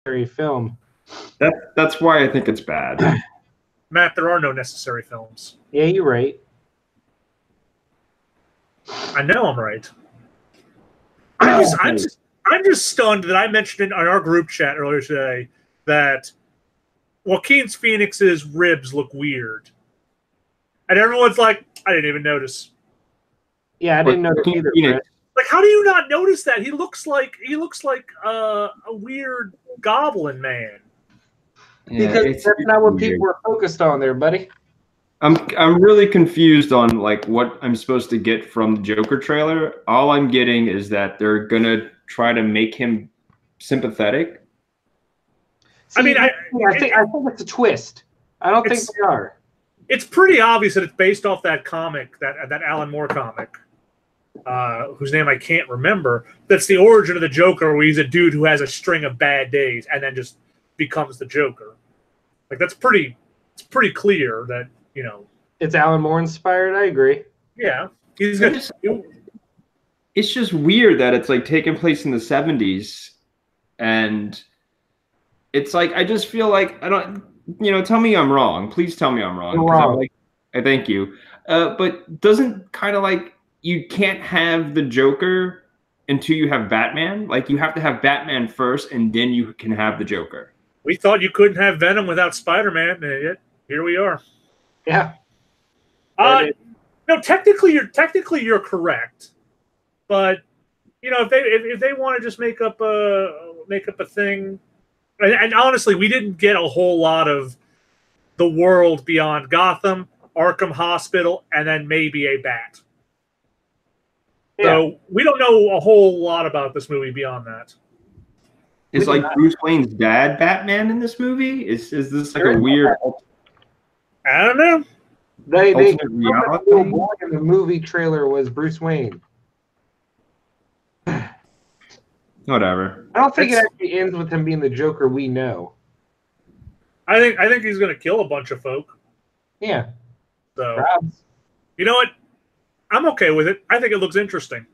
necessary film. That's why I think it's bad. Matt, there are no necessary films. Yeah, you're right. I know I'm right. I'm just stunned that I mentioned on our group chat earlier today that Joaquin Phoenix's ribs look weird, and everyone's like, "I didn't even notice." Yeah, I didn't notice either. Like, how do you not notice that? He looks like a weird goblin man. Yeah, because that's not what people were focused on there, buddy. I'm really confused on like what I'm supposed to get from the Joker trailer. All I'm getting is that they're gonna try to make him sympathetic. See, I mean, I think it's a twist. I don't think they are. It's pretty obvious that it's based off that comic, that Alan Moore comic, whose name I can't remember. That's the origin of the Joker, where he's a dude who has a string of bad days and then just becomes the Joker. Like it's pretty clear that, you know, it's Alan Moore inspired. I agree. Yeah, it's just weird that it's like taking place in the 70s, and it's like I just feel like I don't. You know, tell me I'm wrong. Please tell me I'm wrong. You're wrong. Like, I thank you. But doesn't kind of like you can't have the Joker until you have Batman? Like you have to have Batman first, and then you can have the Joker. We thought you couldn't have Venom without Spider-Man, and yet here we are. Yeah. No, technically you're correct, but you know if they want to just make up a thing. And honestly, we didn't get a whole lot of the world beyond Gotham, Arkham Hospital, and then maybe a bat. Yeah. So we don't know a whole lot about this movie beyond that. Is like Bruce Wayne's dad Batman in this movie? Is this like a weird? I don't know. The little boy in the movie trailer was Bruce Wayne. Whatever. I don't think it actually ends with him being the Joker we know. I think he's going to kill a bunch of folk. Yeah. So, perhaps. You know what? I'm okay with it. I think it looks interesting.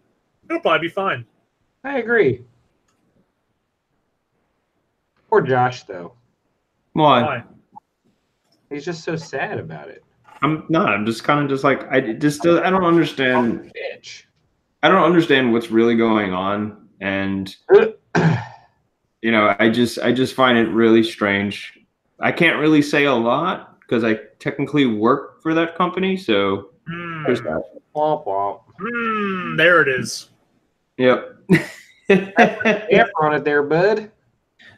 It'll probably be fine. I agree. Poor Josh, though. Why? He's just so sad about it. I'm just kind of just like I don't understand. Bitch. I don't understand what's really going on. And you know, I just find it really strange. I can't really say a lot because I technically work for that company, so there's that. Womp womp. There it is. Yep. Amp on it there, bud.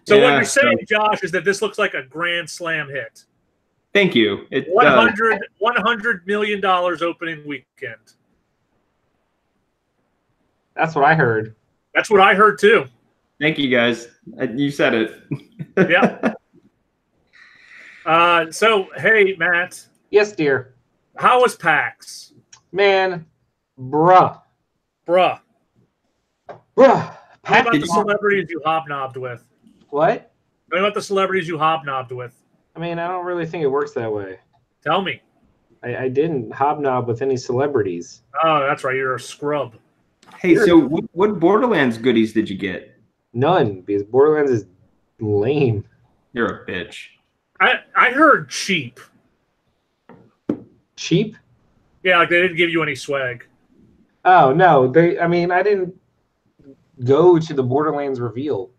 So what you're saying, Josh, is that this looks like a grand slam hit. Thank you. It $100 million opening weekend. That's what I heard. That's what I heard too. Thank you, guys. You said it. Yeah. So, hey, Matt. Yes, dear. How was PAX? Man, bruh. What about the celebrities you hobnobbed with? What? What about the celebrities you hobnobbed with? I mean, I don't really think it works that way. Tell me. I didn't hobnob with any celebrities. Oh, that's right. You're a scrub. Hey, so what Borderlands goodies did you get? None, because Borderlands is lame. You're a bitch. I heard cheap. Cheap? Yeah, like they didn't give you any swag. Oh, no. I didn't go to the Borderlands reveal.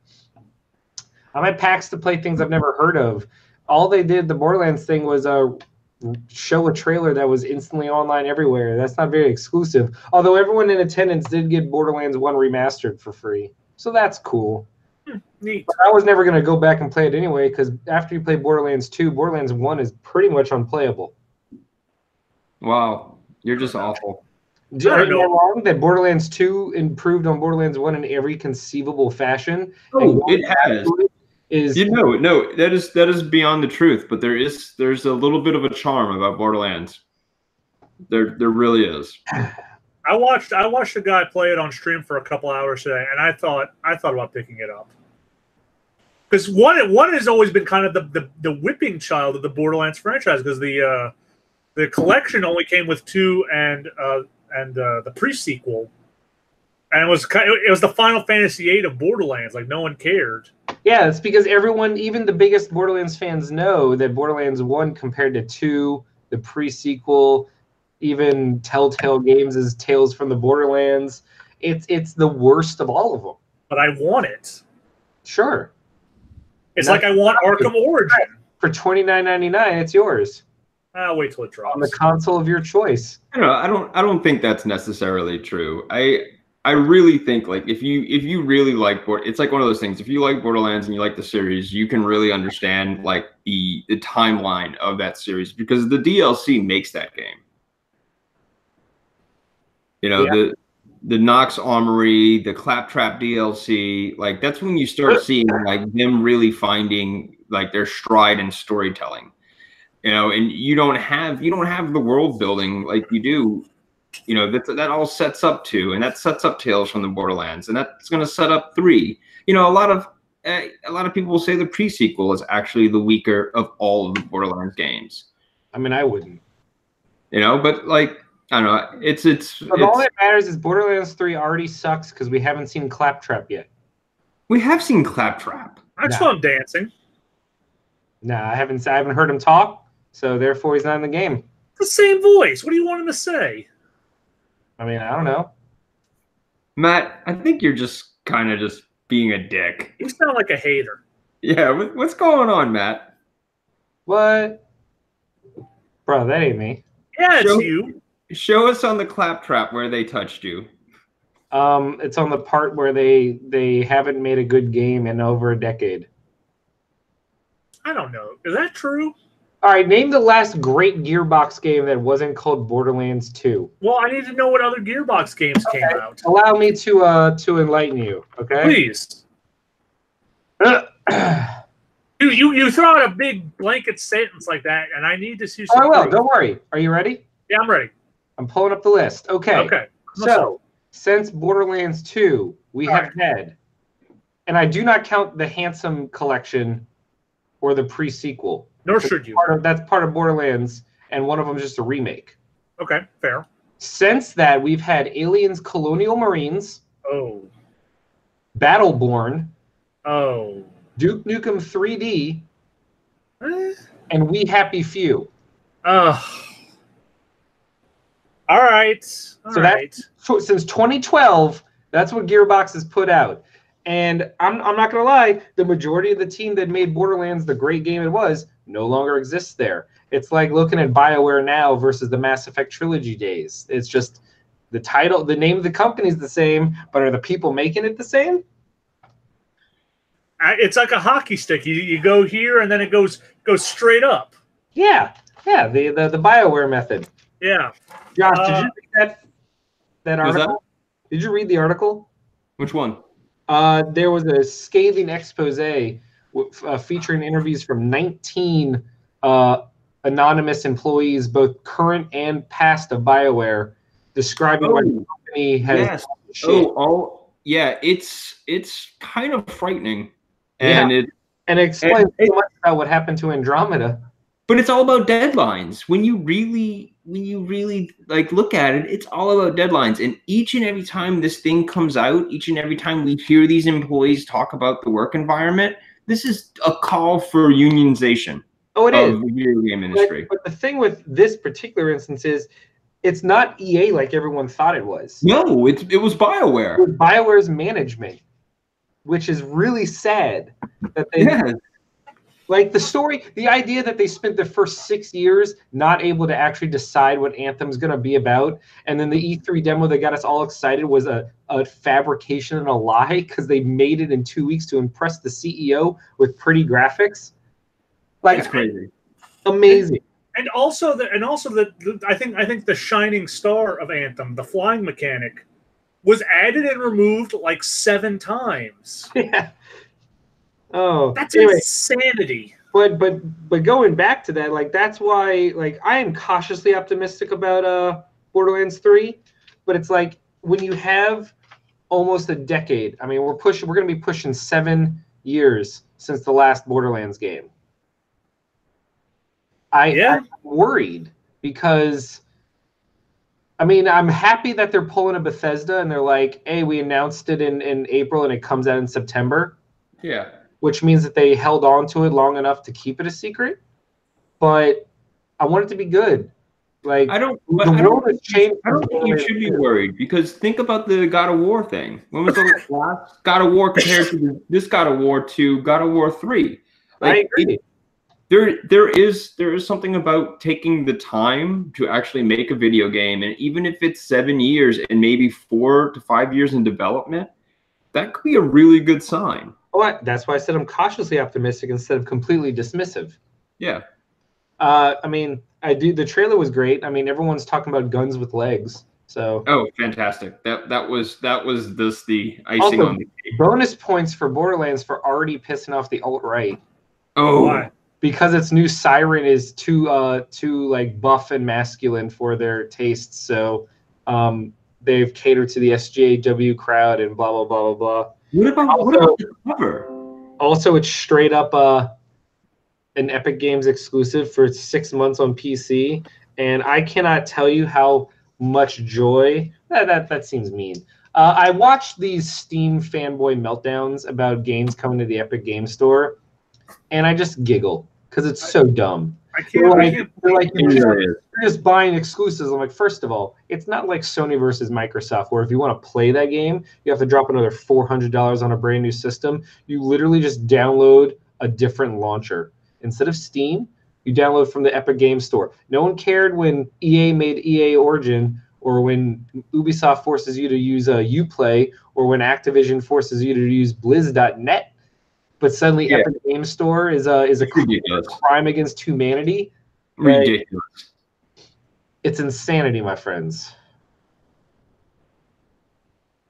I'm at PAX to play things I've never heard of. All they did, the Borderlands thing, was show a trailer that was instantly online everywhere. That's not very exclusive. Although everyone in attendance did get Borderlands 1 remastered for free. So that's cool. Neat. But I was never going to go back and play it anyway, because after you play Borderlands 2, Borderlands 1 is pretty much unplayable. Wow. You're just awful. Are you wrong that Borderlands 2 improved on Borderlands 1 in every conceivable fashion? Oh, it has. No, that is beyond the truth, but there's a little bit of a charm about Borderlands. There really is. I watched a guy play it on stream for a couple hours today, and I thought about picking it up. Because one has always been kind of the whipping child of the Borderlands franchise, because the collection only came with 2 and the pre-sequel. And it was the Final Fantasy VIII of Borderlands. Like, no one cared. Yeah, it's because everyone, even the biggest Borderlands fans, know that Borderlands 1 compared to 2, the pre-sequel, even Telltale Games' Tales from the Borderlands, it's the worst of all of them. But I want it. Sure. It's like I want Arkham Origin. For $29.99, it's yours. I'll wait till it drops. On the console of your choice. I don't think that's necessarily true. I really think like if you really like it's like one of those things. If you like Borderlands and you like the series, you can really understand like the timeline of that series because the DLC makes that game. You know, the Nox Armory, the Claptrap DLC, like that's when you start seeing like them really finding like their stride in storytelling. You know, and you don't have the world building like you do. You know, that all sets up 2, and that sets up Tales from the Borderlands, and that's going to set up 3. You know, a lot of people will say the pre-sequel is actually the weaker of all of the Borderlands games. I mean, I wouldn't. You know, but like I don't know, it's all that matters is Borderlands 3 already sucks because we haven't seen Claptrap yet. We have seen Claptrap. I saw him dancing. Nah, I haven't heard him talk, so therefore he's not in the game. The same voice. What do you want him to say? I mean, I don't know. Matt, I think you're just kind of just being a dick. You sound like a hater. Yeah, what's going on, Matt? What? Bro, that ain't me. Yeah, it's you. Show us on the Claptrap where they touched you. It's on the part where they haven't made a good game in over a decade. I don't know. Is that true? All right, name the last great Gearbox game that wasn't called Borderlands 2. Well, I need to know what other Gearbox games came out. Allow me to enlighten you, okay? Please. You throw out a big blanket sentence like that, and I need to see some Oh, well, proof. don't worry. Are you ready? Yeah, I'm ready. I'm pulling up the list. Okay. Okay. So, since Borderlands 2, we have had, and I do not count the Handsome Collection or the pre-sequel. Nor should you. That's part of Borderlands, and one of them is just a remake. Okay, fair. Since that, we've had Aliens Colonial Marines. Oh. Battleborn. Oh. Duke Nukem 3D. And We Happy Few. Oh. All right. Since 2012, that's what Gearbox has put out. And I'm not going to lie, the majority of the team that made Borderlands the great game it was no longer exists there. It's like looking at BioWare now versus the Mass Effect trilogy days. It's just the title, the name of the company is the same, but are the people making it the same? It's like a hockey stick. You go here and then it goes straight up. Yeah, the BioWare method. Yeah. Josh, did you read that article? Did you read the article? Which one? There was a scathing expose featuring interviews from 19 anonymous employees, both current and past of BioWare, describing what the company has. Yes. It's kind of frightening, and it explains so much about what happened to Andromeda. But it's all about deadlines. When you really like look at it, it's all about deadlines. And each and every time this thing comes out, each and every time we hear these employees talk about the work environment, this is a call for unionization. Oh, it is. The video game industry. But the thing with this particular instance is, it's not EA like everyone thought it was. No, it was BioWare. It was BioWare's management, which is really sad that they. Yeah. Like the idea that they spent the first 6 years not able to actually decide what Anthem's going to be about, and then the E3 demo that got us all excited was a fabrication and a lie because they made it in 2 weeks to impress the CEO with pretty graphics. Like, it's crazy, amazing. And also I think the shining star of Anthem, the flying mechanic, was added and removed like 7 times. Yeah. Oh, that's insanity. But going back to that, like that's why like I am cautiously optimistic about Borderlands 3, but it's like when you have almost a decade. I mean, we're going to be pushing 7 years since the last Borderlands game. I'm worried because I mean, I'm happy that they're pulling a Bethesda and they're like, hey, we announced it in April and it comes out in September. Yeah. which means that they held on to it long enough to keep it a secret. But I want it to be good. Like I don't has changed. I don't think you should be worried, because think about the God of War thing. When was the last God of War compared to this God of War to God of War 3? Like, I agree. There is something about taking the time to actually make a video game, and even if it's 7 years and maybe 4 to 5 years in development, that could be a really good sign. Well, that's why I said I'm cautiously optimistic instead of completely dismissive. Yeah. I mean, the trailer was great. I mean, everyone's talking about guns with legs. So fantastic. That was just the icing on the cake. Bonus points for Borderlands for already pissing off the alt-right. Oh, why? Because its new siren is too like buff and masculine for their tastes. So they've catered to the SJW crowd and blah blah blah blah blah. What about the cover? Also, it's straight up an Epic Games exclusive for 6 months on PC, and I cannot tell you how much joy that seems mean. I watched these Steam fanboy meltdowns about games coming to the Epic Game Store, and I just giggle because it's so dumb. They're like you're just buying exclusives. I'm like, first of all, it's not like Sony versus Microsoft, where if you want to play that game, you have to drop another $400 on a brand new system. You literally just download a different launcher. Instead of Steam, you download from the Epic Game Store. No one cared when EA made EA Origin, or when Ubisoft forces you to use Uplay, or when Activision forces you to use Blizz.net. But suddenly, Epic Game Store is a crime against humanity. Ridiculous. It's insanity, my friends.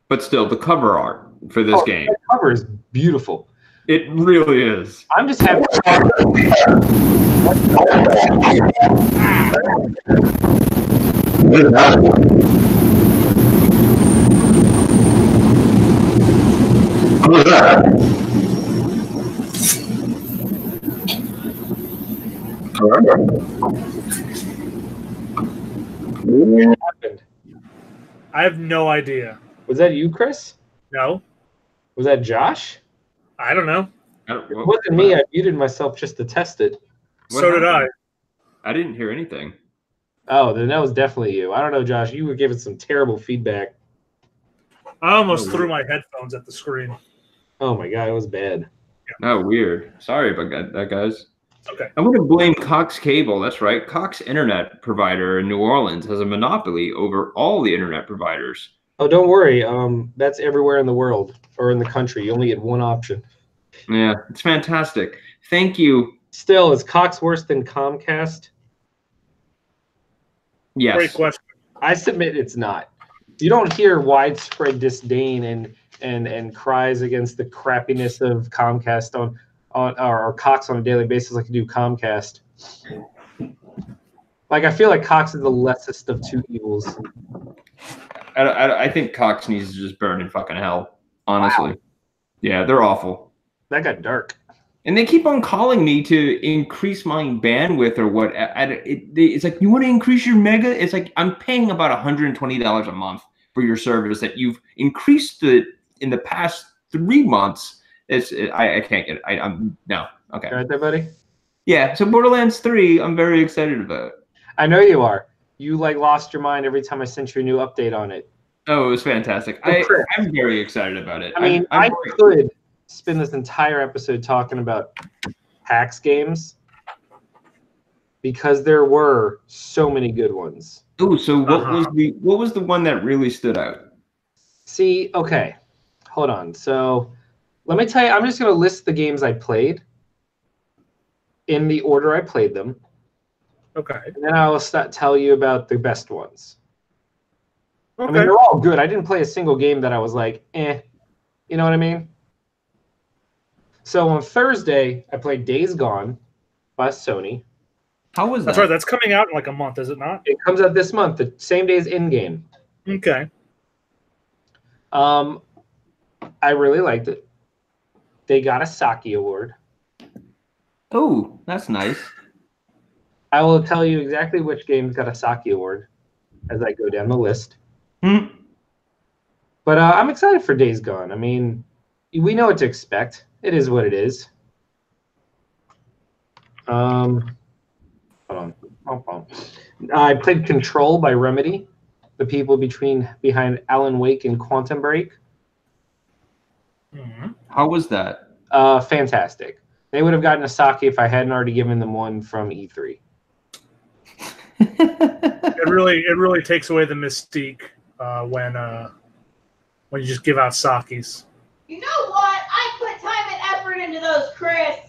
But still, the cover art for this game. The cover is beautiful. It really is. I'm just happy. What happened? I have no idea. Was that you, Chris? No. Was that Josh? I don't know. It wasn't me. I muted myself just to test it. So did I. I didn't hear anything. Oh, then that was definitely you. I don't know, Josh. You were giving some terrible feedback. I almost threw my headphones at the screen. Oh my god, it was bad. Yeah. Oh, weird. Sorry about that, guys. Okay. I'm going to blame Cox Cable. That's right. Cox Internet provider in New Orleans has a monopoly over all the internet providers. Oh, don't worry. That's everywhere in the world or in the country. You only get one option. Yeah, it's fantastic. Thank you. Still, is Cox worse than Comcast? Yes. Great question. I submit it's not. You don't hear widespread disdain and cries against the crappiness of Comcast or Cox on a daily basis like you do Comcast. Like, I feel like Cox is the lessest of two evils. I think Cox needs to just burn in fucking hell, honestly. Wow. Yeah, they're awful. That got dark. And they keep on calling me to increase my bandwidth or what. It's like, you want to increase your mega? It's like, I'm paying about $120 a month for your service that you've increased it in the past 3 months. I can't get it. I'm no. Okay. Right there, buddy? Yeah. So Borderlands 3, I'm very excited about. I know you are. You like lost your mind every time I sent you a new update on it. Oh, it was fantastic. I'm very excited about it. I mean, I could spend this entire episode talking about PAX games because there were so many good ones. Oh, so what was the one that really stood out? See, okay, hold on. So let me tell you, I'm just going to list the games I played in the order I played them. Okay. And then I will tell you about the best ones. Okay. I mean, they're all good. I didn't play a single game that I was like, eh. You know what I mean? So on Thursday, I played Days Gone by Sony. How was that? That's right. That's coming out in like a month, is it not? It comes out this month, the same day as in-game. Okay. I really liked it. They got a Saki Award. Oh, that's nice. I will tell you exactly which games got a Saki Award as I go down the list. But I'm excited for Days Gone. I mean, we know what to expect. It is what it is. Hold on. I played Control by Remedy, the people behind Alan Wake and Quantum Break. How was that? Fantastic. They would have gotten a sake if I hadn't already given them one from E3. It really takes away the mystique when you just give out sakis. You know what? I put time and effort into those, Chris.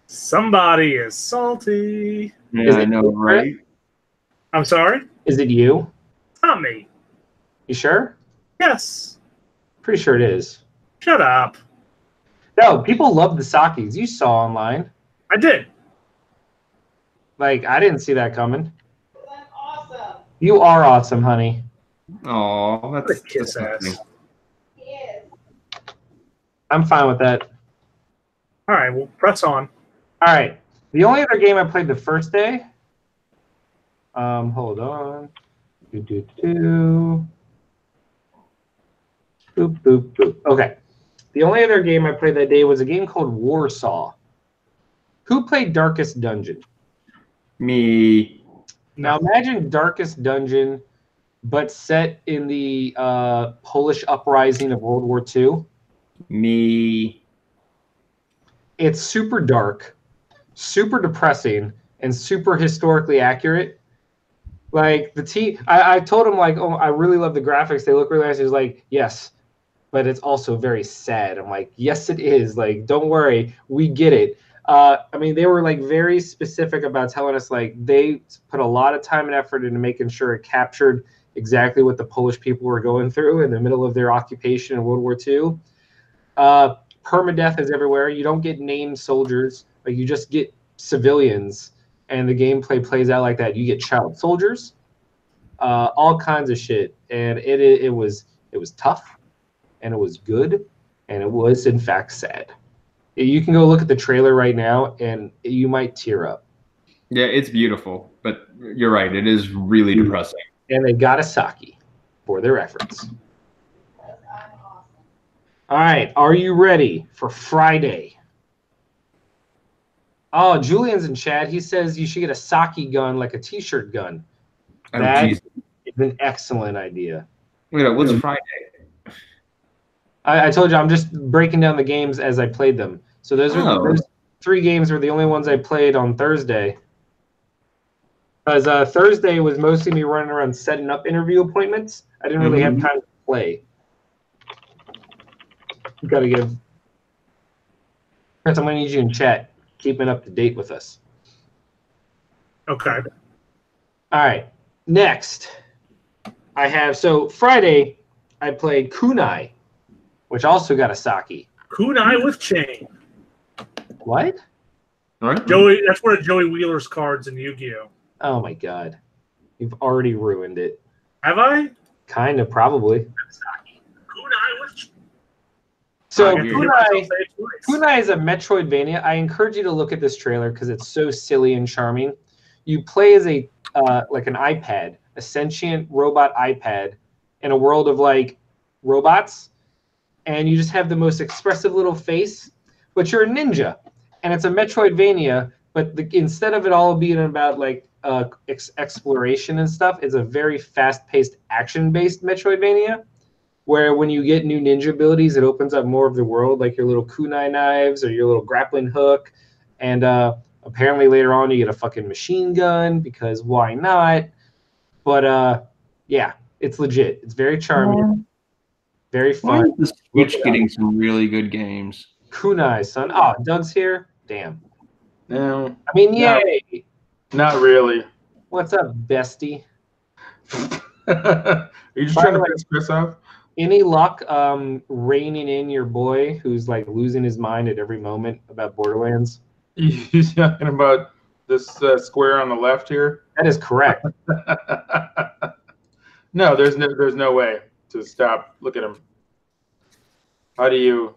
Somebody is salty. Yeah, I know, right? I'm sorry? Is it you? It's not me. You sure? Yes. Pretty sure it is. Shut up. No, people love the sakis. You saw online. I did. Like, I didn't see that coming. I'm awesome. You are awesome, honey. Oh, that's kiss ass. nice. He is. I'm fine with that. All right, well, press on. All right. The only other game I played the first day. Hold on. Boop, boop, boop. Okay. The only other game I played that day was a game called Warsaw. Who played Darkest Dungeon? Me. Now imagine Darkest Dungeon, but set in the Polish uprising of World War II. Me. It's super dark, super depressing, and super historically accurate. Like the team, I told him like, oh, I really love the graphics. They look really nice. He was like, yes, but it's also very sad. I'm like, yes, it is. Like, don't worry, we get it. I mean, they were like very specific about telling us like they put a lot of time and effort into making sure it captured exactly what the Polish people were going through in the middle of their occupation in World War II. Permadeath is everywhere. You don't get named soldiers, like you just get civilians, and the gameplay plays out like that. You get child soldiers, all kinds of shit, and it was tough, and it was good, and it was in fact sad. You can go look at the trailer right now, and you might tear up. Yeah, it's beautiful, but you're right. It is really depressing. And they got a sake for their efforts. I'm awesome. All right, are you ready for Friday? Oh, Julian's in chat. He says you should get a sake gun, like a T-shirt gun. Oh, That geez. is an excellent idea. Wait, what's Friday? I told you I'm just breaking down the games as I played them. So those three games were the only ones I played on Thursday. Because Thursday was mostly me running around setting up interview appointments. I didn't really have time to play. Got to give. Chris, I'm going to need you in chat, keeping up to date with us. Okay. All right. Next, I have Friday I played Kunai, which also got a sake. Kunai with chain. What? All right. Joey, that's one of Joey Wheeler's cards in Yu-Gi-Oh. Oh my God, you've already ruined it. Have I? Kind of, probably. Kunai with chain. So Kunai Kunai is a Metroidvania. I encourage you to look at this trailer because it's so silly and charming. You play as a like an iPad, a sentient robot iPad in a world of like robots, and you just have the most expressive little face, but you're a ninja, and it's a Metroidvania, but instead of it all being about like exploration and stuff, it's a very fast-paced action-based Metroidvania, where when you get new ninja abilities, it opens up more of the world, like your little kunai knives or your little grappling hook, and apparently later on you get a fucking machine gun, because why not? But yeah, it's legit. It's very charming, very fun. Why is the Switch getting some really good games? Kunai, son. Oh, Doug's here? Damn. No, I mean, yay. not really. What's up, bestie? Are you just trying to piss Chris off? Any luck reining in your boy who's like losing his mind at every moment about Borderlands? He's talking about this square on the left here. That is correct. No, there's no way to stop. Look at him. How do you?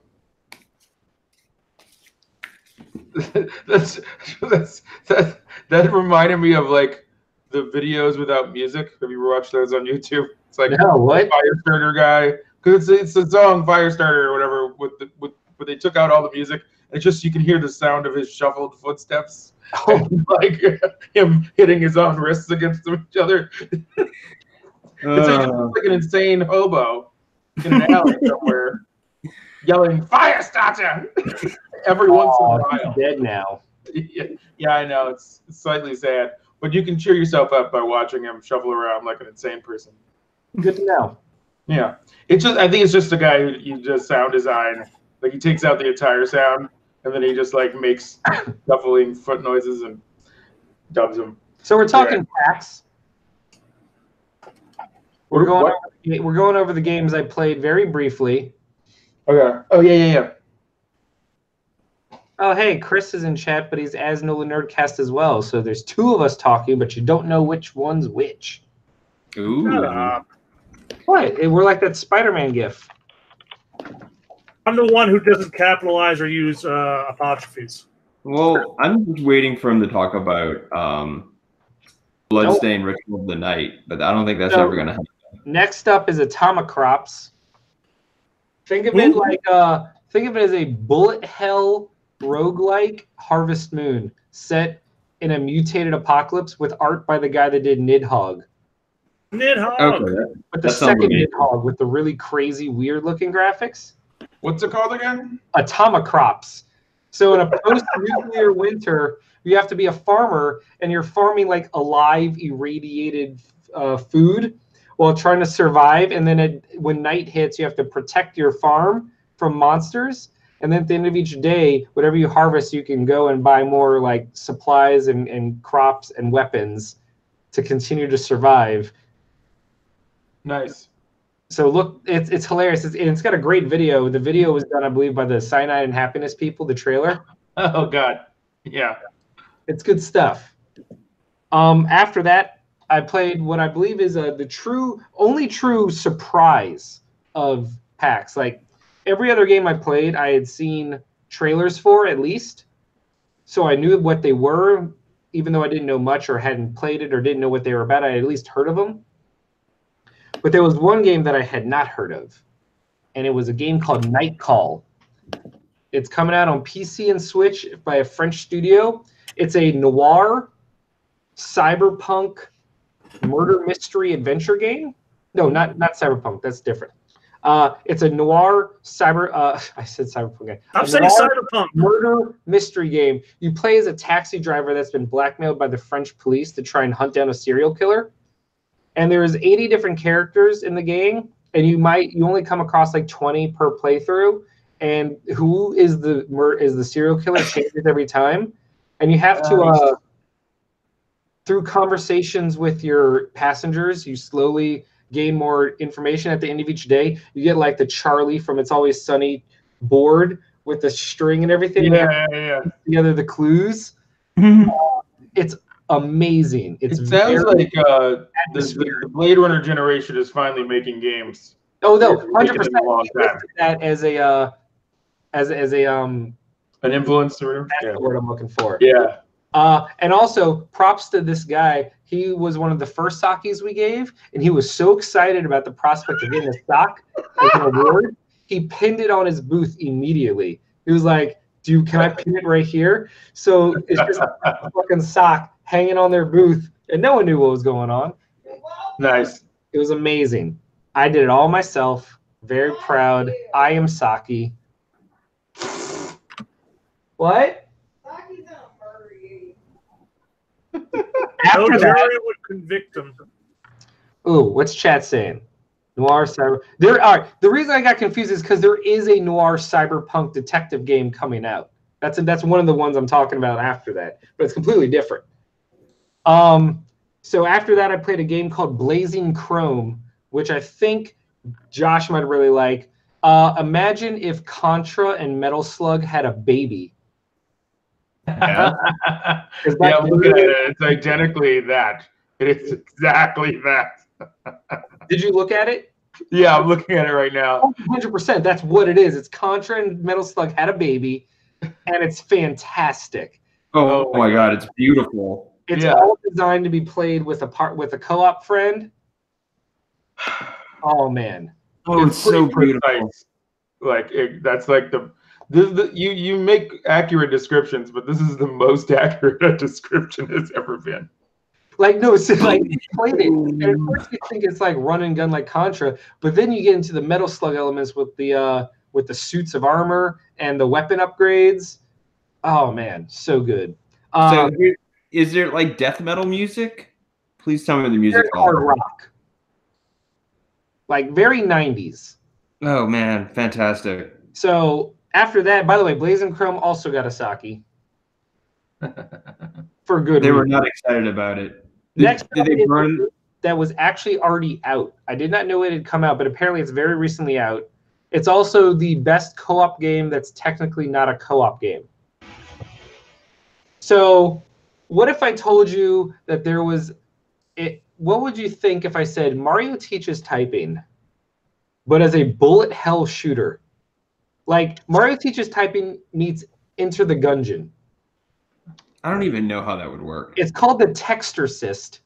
That reminded me of like the videos without music. Have you ever watched those on YouTube? It's like No, what? Firestarter guy, because it's the song Firestarter or whatever with but they took out all the music. It's just you can hear the sound of his shuffled footsteps, and, like him hitting his own wrists against each other. It's like an insane hobo in an alley somewhere, yelling "Fire starter" every once in a while. He's dead now. Yeah, I know. It's slightly sad, but you can cheer yourself up by watching him shuffle around like an insane person. Good to know. Yeah, it's just. I think it's just a guy who you just sound design. Like he takes out the entire sound, and then he just like makes shuffling foot noises and dubs them. So we're talking packs. We're going over the games I played very briefly. Okay. Oh yeah. Oh hey, Chris is in chat, but he's as NOLANerdcast as well. So there's two of us talking, but you don't know which one's which. Ooh. What? We're like that Spider-Man gif. I'm the one who doesn't capitalize or use apostrophes. Well, I'm just waiting for him to talk about Bloodstained Ritual of the Night, but I don't think that's ever going to happen. Next up is Atomicrops. Think of it like think of it as a bullet hell roguelike Harvest Moon set in a mutated apocalypse with art by the guy that did Nidhogg. Nidhogg. Okay. But the second Nidhogg with the really crazy, weird looking graphics. What's it called again? Atomicrops. So in a post-nuclear winter, you have to be a farmer, and you're farming like alive, irradiated food while trying to survive. And then when night hits, you have to protect your farm from monsters. And then at the end of each day, whatever you harvest, you can go and buy more like supplies and crops and weapons to continue to survive. Nice. So look, it's hilarious. It's got a great video. The video was done, I believe, by the Cyanide and Happiness people, the trailer. Oh, God. Yeah. It's good stuff. After that, I played what I believe is the only true surprise of PAX. Like, every other game I played, I had seen trailers for, at least. So I knew what they were, even though I didn't know much or hadn't played it or didn't know what they were about. I had at least heard of them. But there was one game that I had not heard of, and it was a game called Night Call. It's coming out on PC and Switch by a French studio. It's a noir, cyberpunk, murder mystery adventure game. No, not cyberpunk. That's different. It's a noir I said cyberpunk. I'm saying cyberpunk. Murder mystery game. You play as a taxi driver that's been blackmailed by the French police to try and hunt down a serial killer. And there's 80 different characters in the game, and you only come across like 20 per playthrough. And who is the serial killer changes every time, and you have to through conversations with your passengers, you slowly gain more information. At the end of each day, you get like the Charlie from It's Always Sunny board with the string and everything. Yeah. Together the clues. It's amazing. It sounds like the Blade Runner generation is finally making games. Oh no, 100%. That as a an influencer. That's the word I'm looking for. Yeah. And also props to this guy. He was one of the first sakis we gave, and he was so excited about the prospect of getting a sock as an award. He pinned it on his booth immediately. He was like, can I pin it right here? So it's just a fucking sock hanging on their booth, and no one knew what was going on. Nice. It was amazing. I did it all myself. Very proud. I am Saki. What? Saki's gonna murder you. No jury would convict him. Ooh, what's chat saying? Noir cyber. The reason I got confused is because there is a noir cyberpunk detective game coming out. That's one of the ones I'm talking about after that, but it's completely different. So after that, I played a game called Blazing Chrome, which I think Josh might really like. Imagine if Contra and Metal Slug had a baby. Yeah, I'm looking at it. It's identically that. It is exactly that. Did you look at it? Yeah, I'm looking at it right now. 100%. That's what it is. It's Contra and Metal Slug had a baby, and it's fantastic. Oh my God, it's beautiful. It's all designed to be played with a co-op friend. Oh man. Oh, it's so beautiful. Like that's like You make accurate descriptions, but this is the most accurate a description has ever been. Like, no, it's like you played it, and at first you think it's like run and gun like Contra, but then you get into the Metal Slug elements with the suits of armor and the weapon upgrades. Oh man, so good. So is there like death metal music? Please tell me the music. Hard rock, like very 90s. Oh man, fantastic. So after that, by the way, Blazing Chrome also got a Saki. For good They reason. were not excited about it. Next did they burn? That was actually already out. I did not know it had come out, but apparently it's very recently out. It's also the best co-op game that's technically not a co-op game. So what if I told you that there was it? What would you think if I said Mario teaches typing, but as a bullet hell shooter? Like Mario teaches typing meets Enter the Gungeon. I don't even know how that would work. It's called the Textorcist,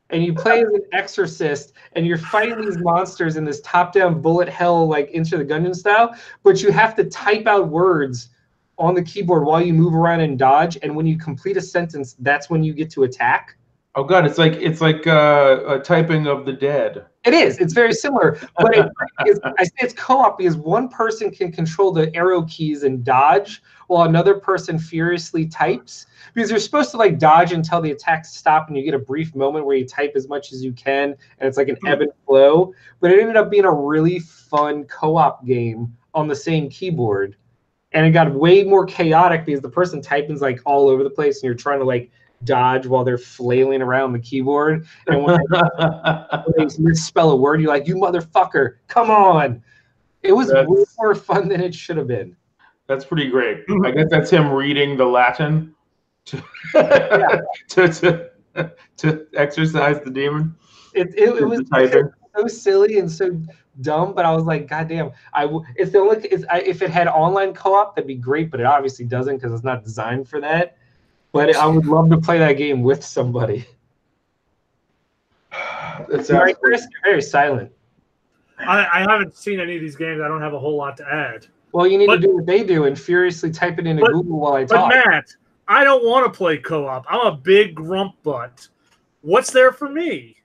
and you play as an exorcist, and you're fighting these monsters in this top-down bullet hell, like Enter the Gungeon style. But you have to type out words on the keyboard while you move around and dodge. And when you complete a sentence, that's when you get to attack. Oh god, it's like a typing of the dead. It is. It's very similar, but I say it's co-op because one person can control the arrow keys and dodge, while another person furiously types. Because you're supposed to like dodge until the attacks stop, and you get a brief moment where you type as much as you can, and it's like an ebb and flow. But it ended up being a really fun co-op game on the same keyboard, and it got way more chaotic because the person typing's like all over the place, and you're trying to like dodge while they're flailing around the keyboard. And when they misspell a word, you're like, "You motherfucker, come on!" It was way more fun than it should have been. That's pretty great. I guess that's him reading the Latin to exercise the demon. It was so silly and so dumb, but I was like, God damn! It's the only. If it had online co-op, that'd be great, but it obviously doesn't because it's not designed for that. But I would love to play that game with somebody. Sorry, Chris, you're very silent. I haven't seen any of these games. I don't have a whole lot to add. Well, you need to do what they do and furiously type it into Google while I talk. But Matt, I don't want to play co-op. I'm a big grump butt. What's there for me?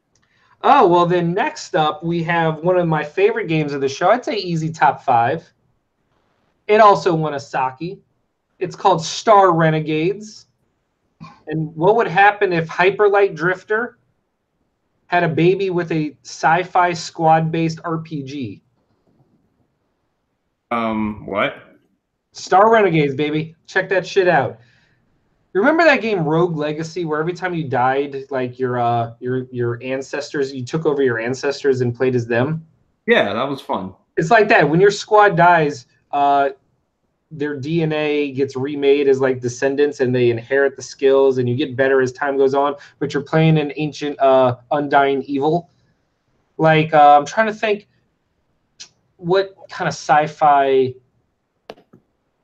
Oh, well, then next up, we have one of my favorite games of the show. I'd say easy top 5. It also won a Saki. It's called Star Renegades. And what would happen if Hyper Light Drifter had a baby with a sci-fi squad-based RPG? What? Star Renegades, baby. Check that shit out. Remember that game Rogue Legacy, where every time you died, like your ancestors, you took over your ancestors and played as them? Yeah, that was fun. It's like that. When your squad dies, their DNA gets remade as like descendants, and they inherit the skills, and you get better as time goes on. But you're playing an ancient, undying evil. Like I'm trying to think, what kind of sci-fi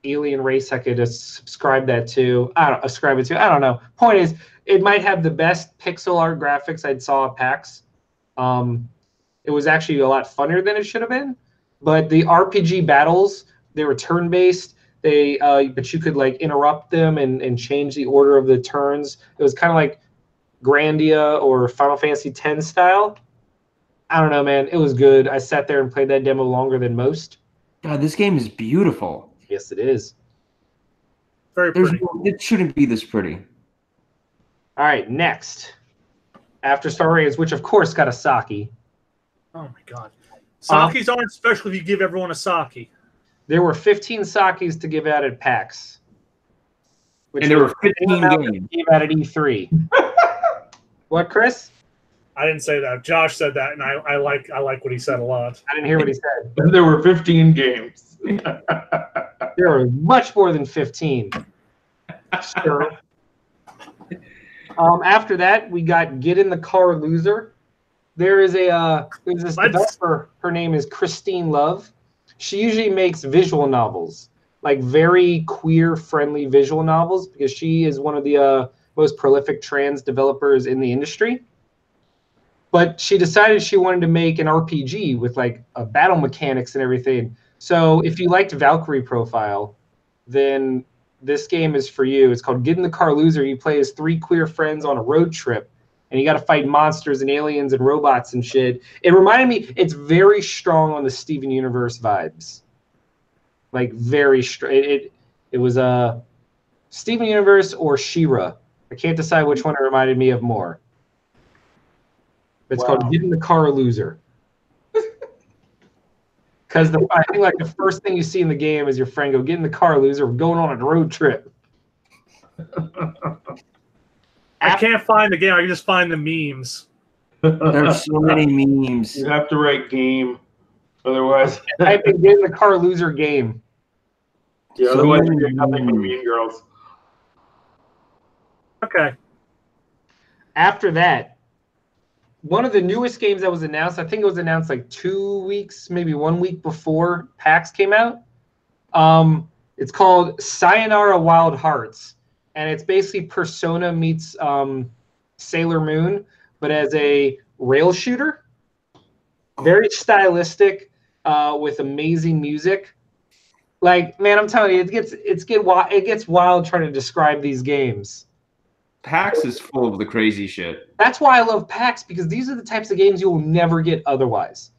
alien race I could ascribe that to. I don't know. Point is, it might have the best pixel art graphics I'd saw at PAX. It was actually a lot funnier than it should have been. But the RPG battles, they were turn-based. But you could like interrupt them and change the order of the turns. It was kind of like Grandia or Final Fantasy X style. I don't know, man. It was good. I sat there and played that demo longer than most. God, this game is beautiful. Yes, it is. Very pretty. It shouldn't be this pretty. All right, next. After Star Rays, which of course got a Saki. Oh my god. Sakis aren't special if you give everyone a Saki. There were 15 Sakis to give out at PAX. And there were 15 games. Gave out at E3. What, Chris? I didn't say that. Josh said that, and I like what he said a lot. I didn't hear what he said. There were 15 games. There were much more than 15. Sure. After that, we got Get in the Car Loser. There's this developer. Her name is Christine Love. She usually makes visual novels, like very queer-friendly visual novels, because she is one of the most prolific trans developers in the industry. But she decided she wanted to make an RPG with like battle mechanics and everything. So if you liked Valkyrie Profile, then this game is for you. It's called Get in the Car Loser. You play as 3 queer friends on a road trip, and you got to fight monsters and aliens and robots and shit. It reminded me, it's very strong on the Steven Universe vibes. Like, very strong. It was Steven Universe or She-Ra. I can't decide which one it reminded me of more. It's called Get in the Car Loser. Because I think like the first thing you see in the game is your friend go, get in the car, loser. We're going on a road trip. I can't find the game. I can just find the memes. There's so many memes. You have to write game. Otherwise, I think get in the car, loser game. Yeah, otherwise you get nothing from Mean Girls. Okay. After that, one of the newest games that was announced, I think it was announced like 2 weeks, maybe 1 week before PAX came out. It's called Sayonara Wild Hearts. And it's basically Persona meets Sailor Moon, but as a rail shooter. Very stylistic, with amazing music. Like, man, I'm telling you, it gets wild trying to describe these games. PAX is full of the crazy shit. That's why I love PAX, because these are the types of games you will never get otherwise.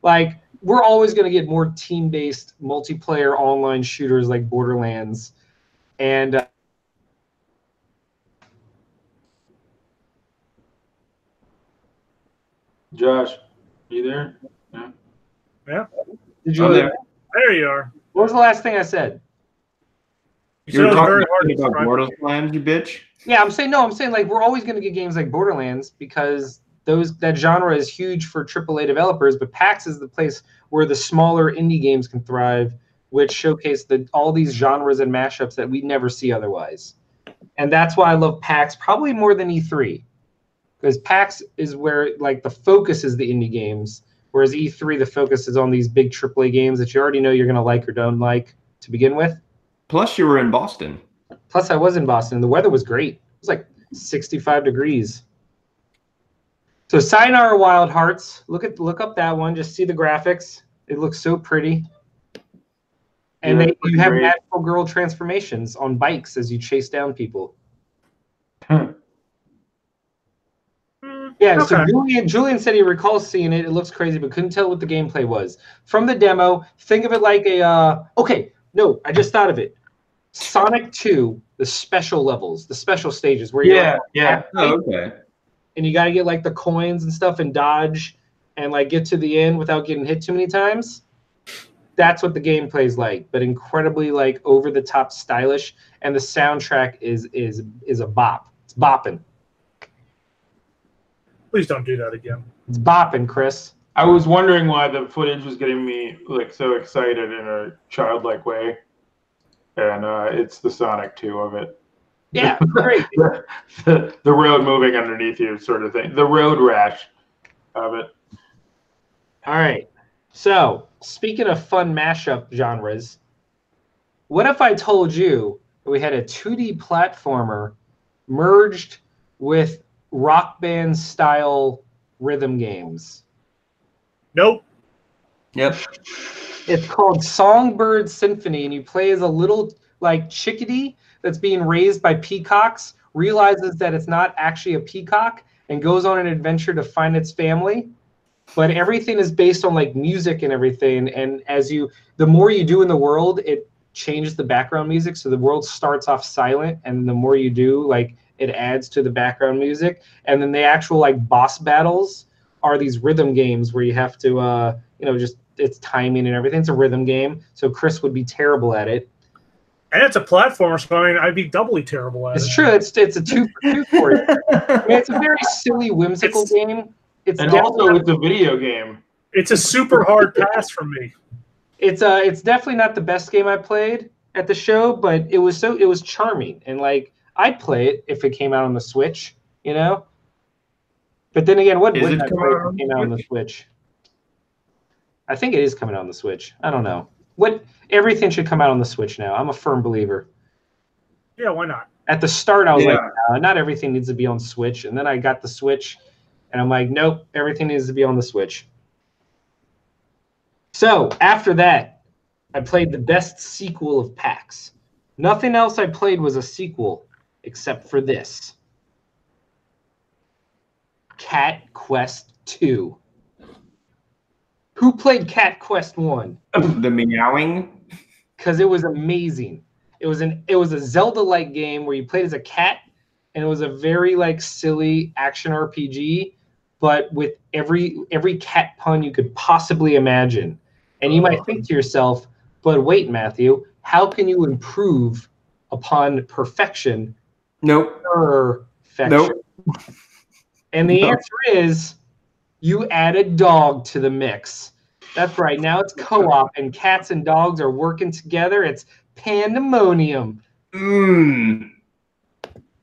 Like, we're always going to get more team-based multiplayer online shooters like Borderlands. And Josh, you there? Yeah. Yeah. Did you? There you are. What was the last thing I said? You were talking very hard to about describe. Borderlands, you bitch. Yeah, I'm saying like we're always going to get games like Borderlands because that genre is huge for AAA developers, but PAX is the place where the smaller indie games can thrive, which showcase all these genres and mashups that we never see otherwise. And that's why I love PAX probably more than E3, because PAX is where like the focus is the indie games, whereas E3 the focus is on these big AAA games that you already know you're going to like or don't like to begin with. Plus, you were in Boston. Plus, I was in Boston. The weather was great. It was like 65 degrees. So, Sayonara Wild Hearts. Look up that one. Just see the graphics. It looks so pretty. And Yeah, you have great. magical girl transformations on bikes as you chase down people. Yeah, so Julian said he recalls seeing it. It looks crazy, but couldn't tell what the gameplay was. From the demo, think of it like no, I just thought of it. Sonic 2, the special levels, the special stages where you're okay. And you got to get like the coins and stuff and dodge and like get to the end without getting hit too many times. That's what the gameplay is like, but incredibly like over the top stylish, and the soundtrack is a bop. It's bopping. Please don't do that again. It's bopping, Chris. I was wondering why the footage was getting me like so excited in a childlike way, and it's the Sonic 2 of it. Yeah, great. the road moving underneath you, sort of thing. The road rash of it. All right. So, speaking of fun mashup genres, what if I told you that we had a 2D platformer merged with rock band style rhythm games? Nope. Yep. It's called Songbird Symphony, and you play as a little like chickadee that's being raised by peacocks, realizes that it's not actually a peacock, and goes on an adventure to find its family. But everything is based on like music and everything, and the more you do in the world, it changes the background music. So the world starts off silent, and the more you do, like it adds to the background music. And then the actual like boss battles are these rhythm games where you have to just it's timing and everything. It's a rhythm game, so Chris would be terrible at it. And it's a platformer, so I mean, I'd be doubly terrible at it. It's true. It's a 2 for 2 for you. I mean, it's a very silly, whimsical game. It's also it's a video game. It's a super hard pass for me. It's definitely not the best game I played at the show, but it was charming, and like I'd play it if it came out on the Switch, you know. But then again, what wouldn't I play if it came out on the Switch? I think it is coming out on the Switch. I don't know. Everything should come out on the Switch now. I'm a firm believer. Yeah, why not? At the start, I was like, not everything needs to be on Switch. And then I got the Switch, and I'm like, nope, everything needs to be on the Switch. So after that, I played the best sequel of PAX. Nothing else I played was a sequel except for this. Cat Quest 2. Who played Cat Quest 1? The meowing. Because it was amazing. It was a Zelda-like game where you played as a cat, and it was a very like silly action RPG, but with every cat pun you could possibly imagine. And you might think to yourself, but wait, Matthew, how can you improve upon perfection? Nope. Perfection. Nope. And the answer is you add a dog to the mix. That's right. Now it's co-op, and cats and dogs are working together. It's pandemonium. Mmm.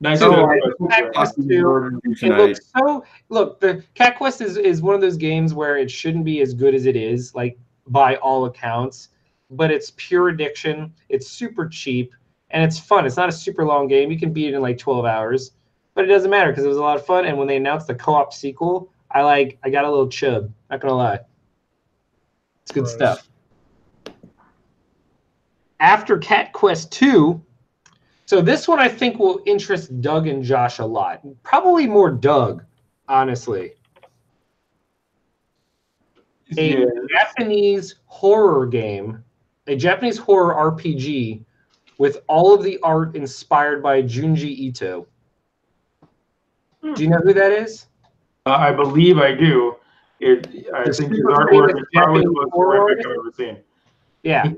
Nice. So, So, Cat Quest 2, it looks so. Look, the Cat Quest is one of those games where it shouldn't be as good as it is, like by all accounts. But it's pure addiction. It's super cheap, and it's fun. It's not a super long game. You can beat it in like 12 hours, but it doesn't matter because it was a lot of fun. And when they announced the co-op sequel, I got a little chub. Not gonna lie. It's good stuff. After Cat Quest 2, so this one I think will interest Doug and Josh a lot. Probably more Doug, honestly. A Japanese horror game, a Japanese horror RPG with all of the art inspired by Junji Ito. Do you know who that is? I believe I do. I think his artwork is probably the most horrific I've ever seen. Yeah.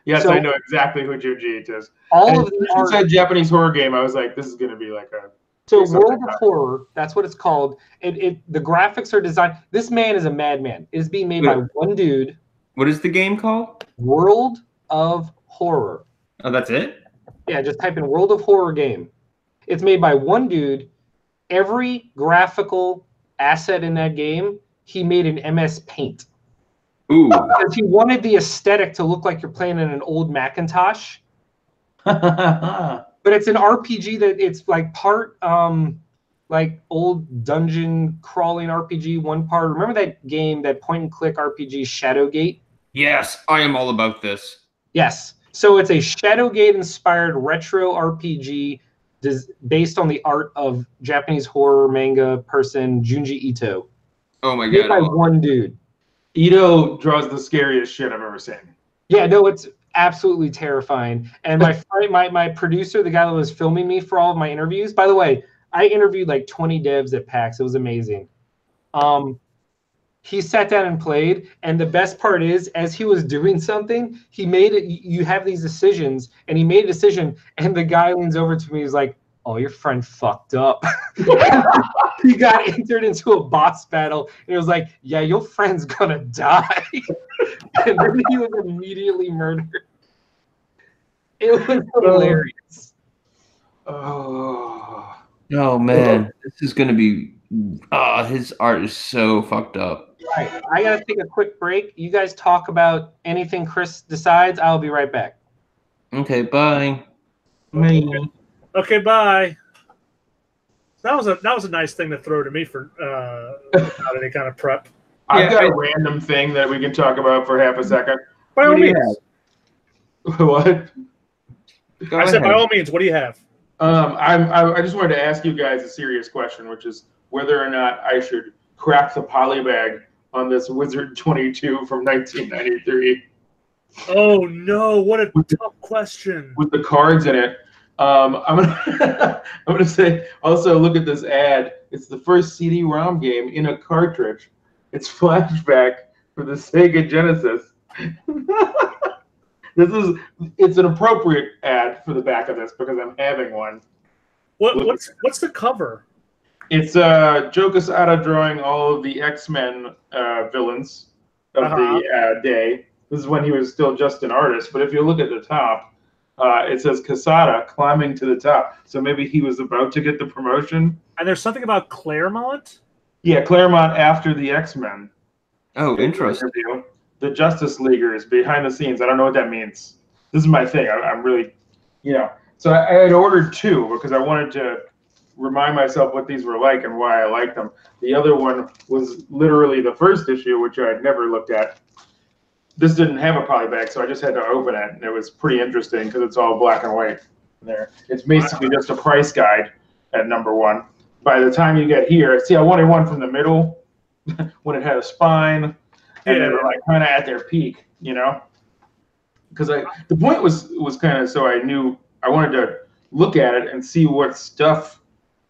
Yes, So, I know exactly who Junji Ito is. All of the art. Said Japanese horror game. I was like, this is going to be like a. So World of Horror, that's what it's called. The graphics are designed. This man is a madman. It is being made by one dude. What is the game called? World of Horror. Oh, that's it? Yeah, just type in World of Horror game. It's made by one dude. Every graphical asset in that game, he made in MS Paint. Ooh. Because he wanted the aesthetic to look like you're playing in an old Macintosh. But it's an RPG that it's like part like old dungeon crawling RPG, one part. Remember that game, that point and click RPG Shadowgate? Yes, I am all about this. Yes. So it's a Shadowgate inspired retro RPG based on the art of Japanese horror manga person Junji Ito. Oh my god. Made by one dude. Ito draws the scariest shit I've ever seen. Yeah, no, it's absolutely terrifying. And my producer, the guy that was filming me for all of my interviews, by the way, I interviewed like 20 devs at PAX. It was amazing. He sat down and played, and the best part is, as he was doing something, he made it. You have these decisions, and he made a decision, and the guy leans over to me. He's like, "Oh, your friend fucked up." He got entered into a boss battle, and it was like, "Yeah, your friend's gonna die." And then he was immediately murdered. It was hilarious. Oh man, this is gonna be. His art is so fucked up. All right, I gotta take a quick break. You guys talk about anything Chris decides. I'll be right back. Okay, bye. Okay, bye. That was a nice thing to throw to me for without any kind of prep. I've got a random thing that we can talk about for half a second. By all means. What? I said, by all means, what do you have? I just wanted to ask you guys a serious question, which is whether or not I should crack the polybag on this Wizard 22 from 1993. Oh no! What a tough question. With the cards in it, I'm gonna say also look at this ad. It's the first CD-ROM game in a cartridge. It's Flashback for the Sega Genesis. It's an appropriate ad for the back of this because I'm having one. What's the cover? It's Joe Quesada drawing all of the X-Men villains of the day. This is when he was still just an artist. But if you look at the top, it says Quesada climbing to the top. So maybe he was about to get the promotion. And there's something about Claremont? Yeah, Claremont after the X-Men. Oh, interesting. The Justice Leaguers behind the scenes. I don't know what that means. This is my thing. I'm really, So I had ordered two because I wanted to remind myself what these were like and why I liked them. The other one was literally the first issue, which I had never looked at. this didn't have a polybag, so I just had to open it, and it was pretty interesting because it's all black and white there. It's basically just a price guide at number 1. By the time you get here, see, I wanted one from the middle when it had a spine, and they were like kind of at their peak, you know. Because the point was kind of so I knew I wanted to look at it and see what stuff,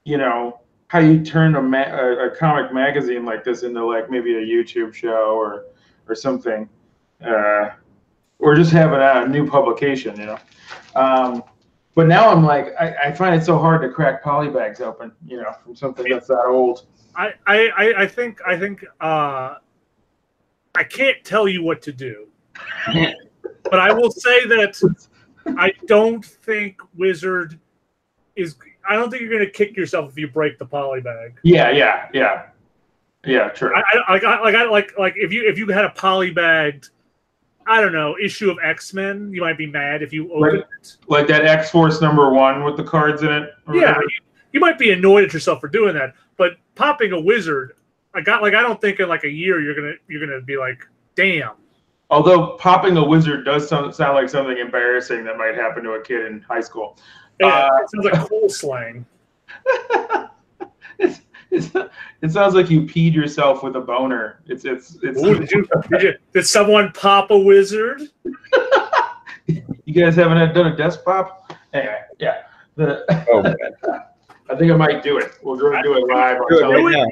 you know, how you turn a comic magazine like this into like maybe a YouTube show or something, or just have a new publication, you know. But now I'm like, I find it so hard to crack polybags open, you know, from something that's that old. I think I can't tell you what to do. But I will say that I don't think Wizard is. I don't think you're going to kick yourself if you break the polybag. Yeah, true. Like if you had a polybagged, I don't know, issue of X-Men, you might be mad if you open it. Like that X-Force #1 with the cards in it. Yeah, you might be annoyed at yourself for doing that. But popping a Wizard, I don't think in like a year you're gonna be like, damn. Although popping a Wizard does sound like something embarrassing that might happen to a kid in high school. Yeah, it sounds like cool slang. It sounds like you peed yourself with a boner. It's. Ooh, did someone pop a Wizard? You guys haven't done a desk pop? Anyway, yeah. I think I might do it. We're going to do it live on television.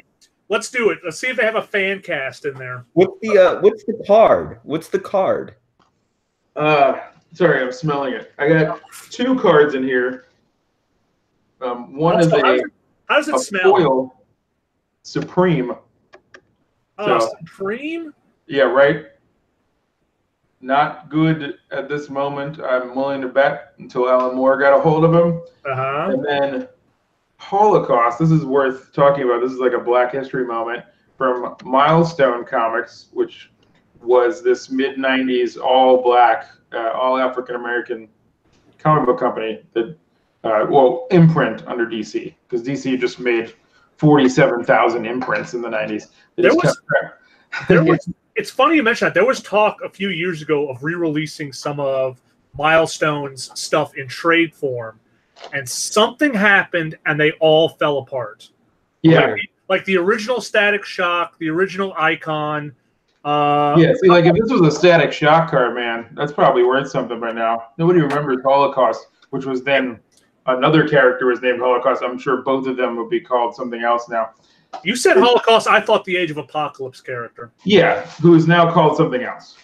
Let's do it. Let's see if they have a fan cast in there. What's the card? What's the card? Sorry, I'm smelling it. I got 2 cards in here. One is how does it smell? Foil Supreme. Supreme? Yeah, right. Not good at this moment. I'm willing to bet until Alan Moore got a hold of him. And then Holocaust. This is worth talking about. This is like a Black History moment from Milestone Comics, which was this mid-90s all-black, all African-American comic book company that, imprint under DC, because DC just made 47,000 imprints in the 90s. It's funny you mention that. There was talk a few years ago of re-releasing some of Milestone's stuff in trade form, and something happened and they all fell apart. Yeah. Like the original Static Shock, the original Icon. See, like if this was a Static Shock card, man, that's probably worth something by now. Nobody remembers Holocaust, which was then another character was named Holocaust. I'm sure both of them would be called something else now. You said Holocaust. I thought the Age of Apocalypse character. Yeah, who is now called something else.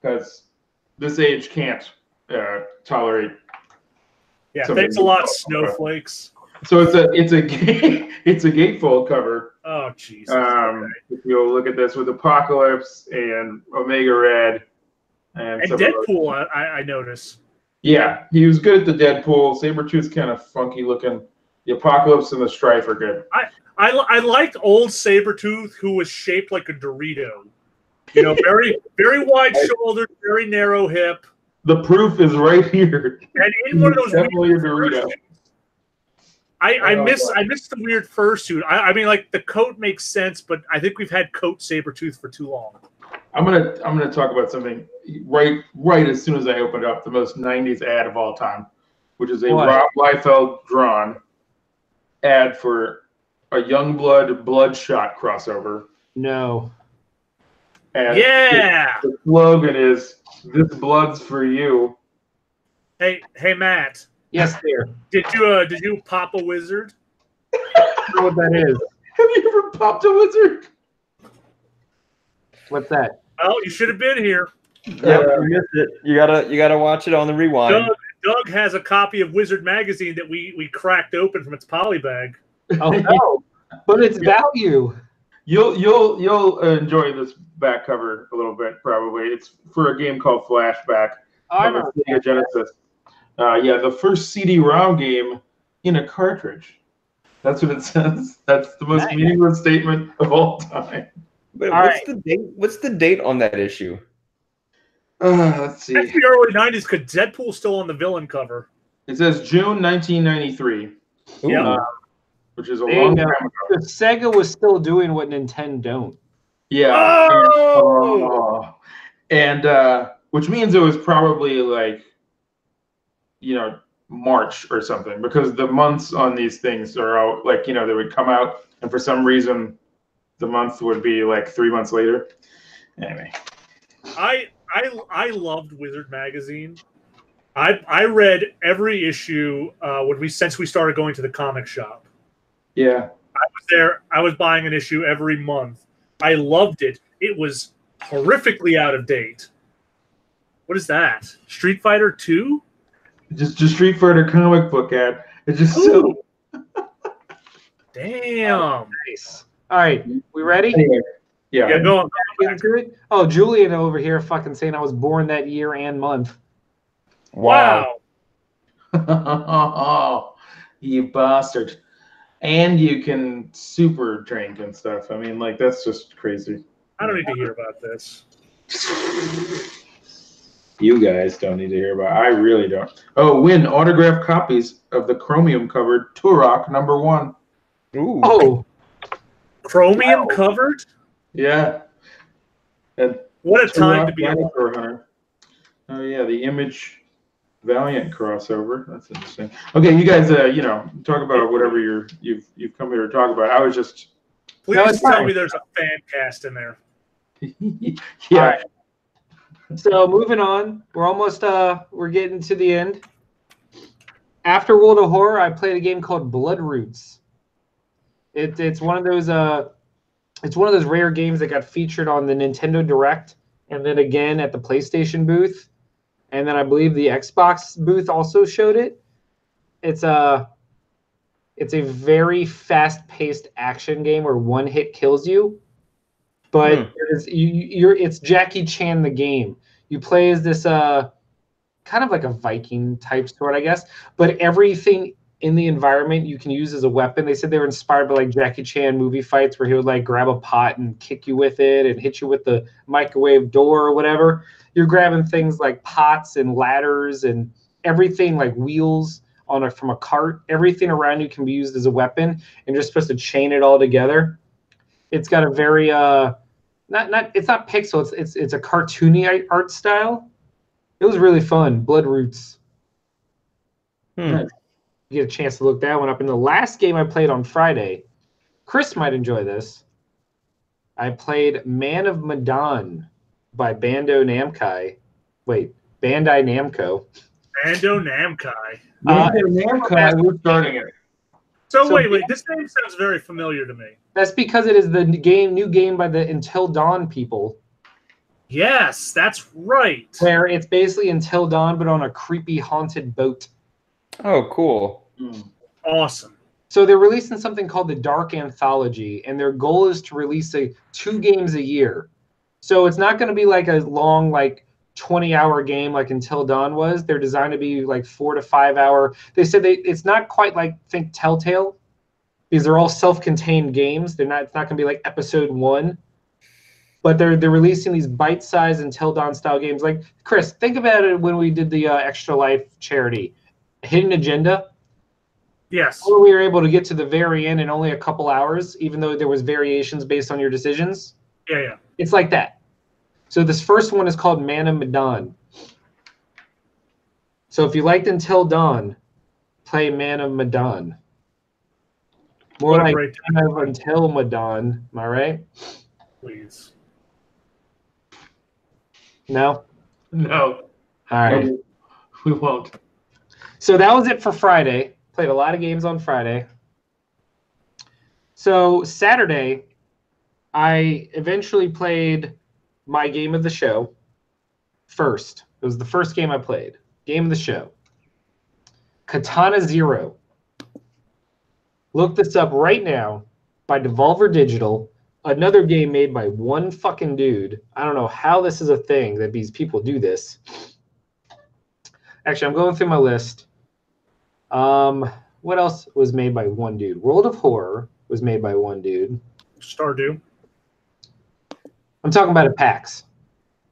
Because this age can't tolerate. Yeah, thanks a lot, Snowflakes. So it's a gatefold cover. Oh, Jesus. If you'll look at this with Apocalypse and Omega Red and Deadpool, I notice. Yeah, he was good at the Deadpool. Sabretooth's kind of funky looking. The Apocalypse and the Strife are good. I liked old Sabretooth, who was shaped like a Dorito. You know, very very wide shouldered, very narrow hip. The proof is right here. And in one of those definitely a Dorito. I miss the weird fursuit. I mean, like the coat makes sense, but I think we've had coat Sabretooth for too long. I'm gonna talk about something right as soon as I open it up. The most '90s ad of all time, which is a Rob Liefeld drawn ad for a Youngblood Bloodshot crossover. No. And yeah. The slogan is "This blood's for you." Hey, Matt. Yes, dear. Did you pop a Wizard? I don't know what that is. Have you ever popped a Wizard? What's that? Oh, you should have been here. Yeah, you missed it. You gotta watch it on the rewind. Doug has a copy of Wizard magazine that we cracked open from its polybag. Oh no! But it's value. You'll enjoy this back cover a little bit probably. It's for a game called Flashback on the Sega Genesis. The first CD-ROM game in a cartridge. That's what it says. That's the most meaningless statement of all time. But what's the date on that issue? Let's see. That's the early 90s because Deadpool's still on the villain cover. It says June 1993. Yeah. Which is a long time ago. Sega was still doing what Nintendo don't. Yeah. Oh! and which means it was probably like, March or something, because the months on these things are out, like, they would come out, and for some reason, the month would be like 3 months later. Anyway, I loved Wizard magazine. I read every issue since we started going to the comic shop. yeah. I was buying an issue every month. I loved it. It was horrifically out of date. What is that? Street Fighter 2? Just Street Fighter comic book ad. It's just so. Damn. Nice. All right, we ready? Yeah. Yeah, go on. Get into it. Oh, Julian over here fucking saying I was born that year and month. Wow. Oh, you bastard. And you can super drink and stuff. I mean, like, that's just crazy. I don't need to hear about this. You guys don't need to hear about it. I really don't. Oh, win autographed copies of the chromium covered Turok #1. Ooh. Oh, Chromium covered? Yeah. And What a time Turok to be alive. Dinosaur Hunter. Oh yeah, the Image Valiant crossover. That's interesting. Okay, you guys, talk about whatever you've come here to talk about. I was just. Please No, it's tell fine. me there's a fan cast in there. Yeah. All right. So moving on, we're getting to the end. After World of Horror, I played a game called Blood Roots. It's one of those rare games that got featured on the Nintendo Direct, and then again at the PlayStation booth, and then I believe the Xbox booth also showed it. It's a very fast-paced action game where one hit kills you. But it's Jackie Chan the game. You play as this kind of like a Viking type sword, I guess. But everything in the environment you can use as a weapon. They said they were inspired by like Jackie Chan movie fights where he would like grab a pot and kick you with it and hit you with the microwave door or whatever. You're grabbing things like pots and ladders and everything like wheels from a cart. Everything around you can be used as a weapon, and you're supposed to chain it all together. It's got a very it's not pixel. It's a cartoony art style. It was really fun. Blood Roots. You get a chance to look that one up. And the last game I played on Friday, Chris might enjoy this. I played Man of Medan by Bandai Namco. Bando Namco. Namco, we're starting it. So wait, this name sounds very familiar to me. That's because it is the new game by the Until Dawn people. Yes, that's right. Where it's basically Until Dawn, but on a creepy haunted boat. Oh, cool. Awesome. So they're releasing something called the Dark Anthology, and their goal is to release 2 games a year. So it's not going to be like a long, 20-hour game like Until Dawn was. They're designed to be 4 to 5 hour. They said it's not quite think Telltale, because they're all self-contained games. It's not going to be like episode 1. But they're releasing these bite-sized Until Dawn style games. Like, Chris, think about it when we did the Extra Life charity. Hidden Agenda. Yes. Where we were able to get to the very end in only a couple hours, even though there was variations based on your decisions. Yeah. It's like that. So this first one is called Man of Medan. So if you liked Until Dawn, play Man of Medan. More like Man of Until Medan. Am I right? Please. No? No. All right. We won't. So that was it for Friday. Played a lot of games on Friday. So Saturday, I eventually played my game of the show first. It was the first game I played. Game of the show. Katana Zero. Look this up right now by Devolver Digital. Another game made by one fucking dude. I don't know how this is a thing that these people do this. Actually, I'm going through my list. What else was made by one dude? World of Horror was made by one dude. Stardew. I'm talking about at PAX.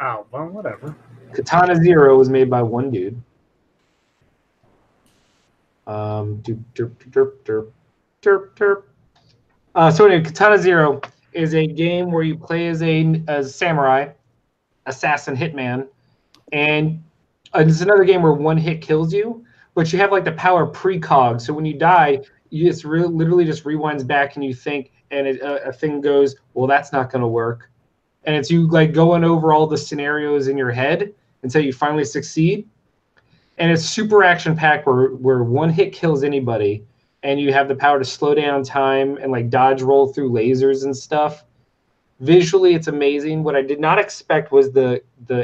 Oh, well, whatever. Katana Zero was made by one dude. So anyway, Katana Zero is a game where you play as a samurai, assassin hitman, and it's another game where one hit kills you, but you have like the power precog. So when you die, you just literally just rewinds back, and you think, and a thing goes, well, that's not going to work, and it's you like going over all the scenarios in your head until you finally succeed. And it's super action packed, where one hit kills anybody, and you have the power to slow down time and like dodge roll through lasers and stuff. Visually, it's amazing. What I did not expect was the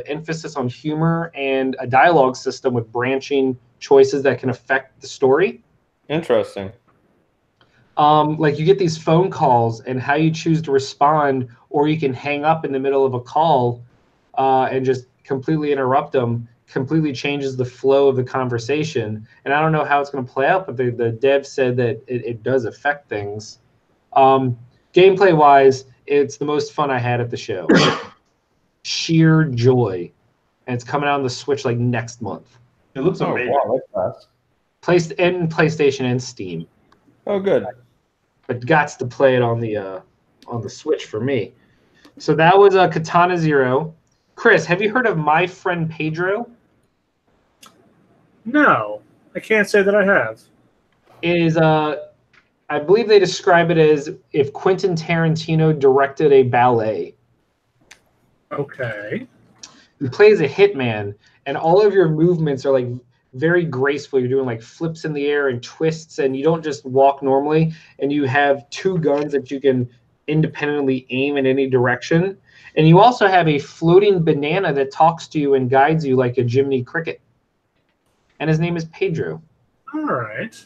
emphasis on humor and a dialogue system with branching choices that can affect the story. Interesting. Like you get these phone calls, and how you choose to respond, or you can hang up in the middle of a call and just completely interrupt them, completely changes the flow of the conversation. And I don't know how it's going to play out, but the dev said that it does affect things. Gameplay wise, it's the most fun I had at the show. Sheer joy. And it's coming out on the Switch like next month. It looks amazing. Wow, that's fast. PlayStation and Steam. Oh, good. But gots to play it on the Switch for me. So that was Katana Zero. Chris, have you heard of My Friend Pedro? No, I can't say that I have. It is I believe they describe it as if Quentin Tarantino directed a ballet. Okay. You play as a hitman, and all of your movements are like very graceful. You're doing like flips in the air and twists, and you don't just walk normally. And you have two guns that you can independently aim in any direction. And you also have a floating banana that talks to you and guides you like a Jiminy Cricket. And his name is Pedro. All right.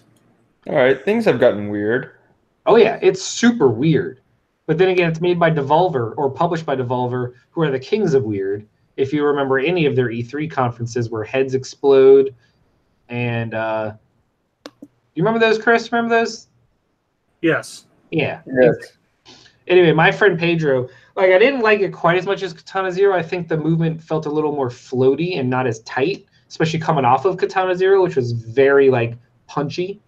All right, things have gotten weird. Oh yeah, it's super weird. But then again, it's made by Devolver, or published by Devolver, who are the kings of weird. If you remember any of their E3 conferences where heads explode, and you remember those, Chris? Remember those? Yes. Yeah. Yes. Anyway, My Friend Pedro, like I didn't like it quite as much as Katana Zero. I think the movement felt a little more floaty and not as tight, especially coming off of Katana Zero, which was very like punchy.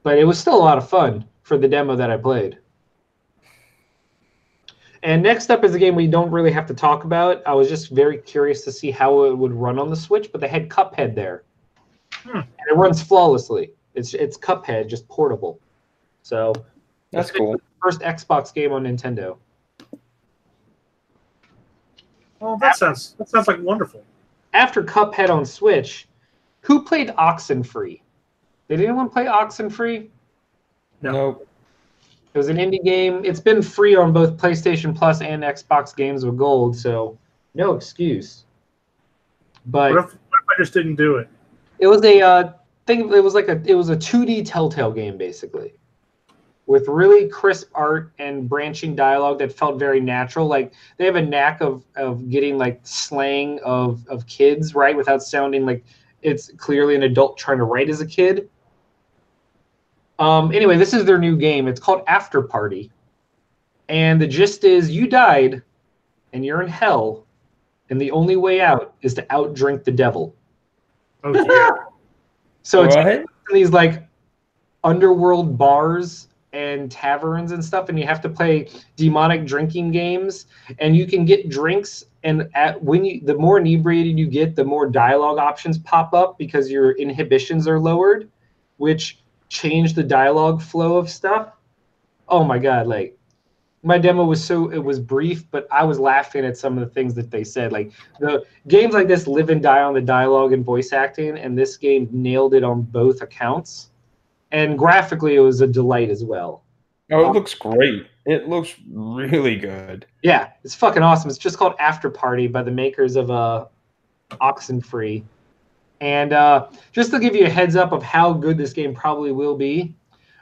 But it was still a lot of fun for the demo that I played. And next up is a game we don't really have to talk about. I was just very curious to see how it would run on the Switch, but they had Cuphead there. And it runs flawlessly. It's Cuphead, just portable. So That's cool. First Xbox game on Nintendo. Well, that sounds like wonderful. After Cuphead on Switch, who played Oxenfree? Did anyone play Oxenfree? No. Nope. It was an indie game. It's been free on both PlayStation Plus and Xbox Games with Gold, so no excuse. But What if I just didn't do it? it was a thing. It was a 2D Telltale game basically, with really crisp art and branching dialogue that felt very natural. Like they have a knack of getting like slang of kids right without sounding like it's clearly an adult trying to write as a kid. Anyway, this is their new game. It's called After Party. And the gist is you died and you're in hell, and the only way out is to outdrink the devil. Oh, dear. So it's What? in these like underworld bars and taverns and stuff, and you have to play demonic drinking games, and you can get drinks, and the more inebriated you get, the more dialogue options pop up because your inhibitions are lowered, which change the dialogue flow of stuff. Oh my god, like my demo was brief, but I was laughing at some of the things that they said. Like the games like this live and die on the dialogue and voice acting, and this game nailed it on both accounts. And graphically, it was a delight as well. Oh, it looks great. It looks really good. Yeah, it's fucking awesome. It's just called After Party by the makers of Oxenfree. And just to give you a heads up of how good this game probably will be,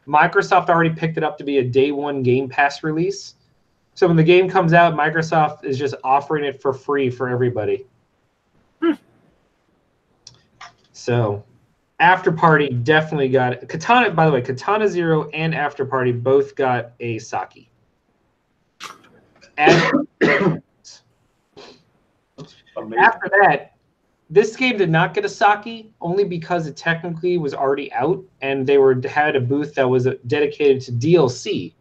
Microsoft already picked it up to be a day one Game Pass release. So when the game comes out, Microsoft is just offering it for free for everybody. So After Party definitely got it. Katana, by the way, Katana Zero and After Party both got a Saki. After that, this game did not get a Saki only because it technically was already out, and they had a booth that was dedicated to DLC.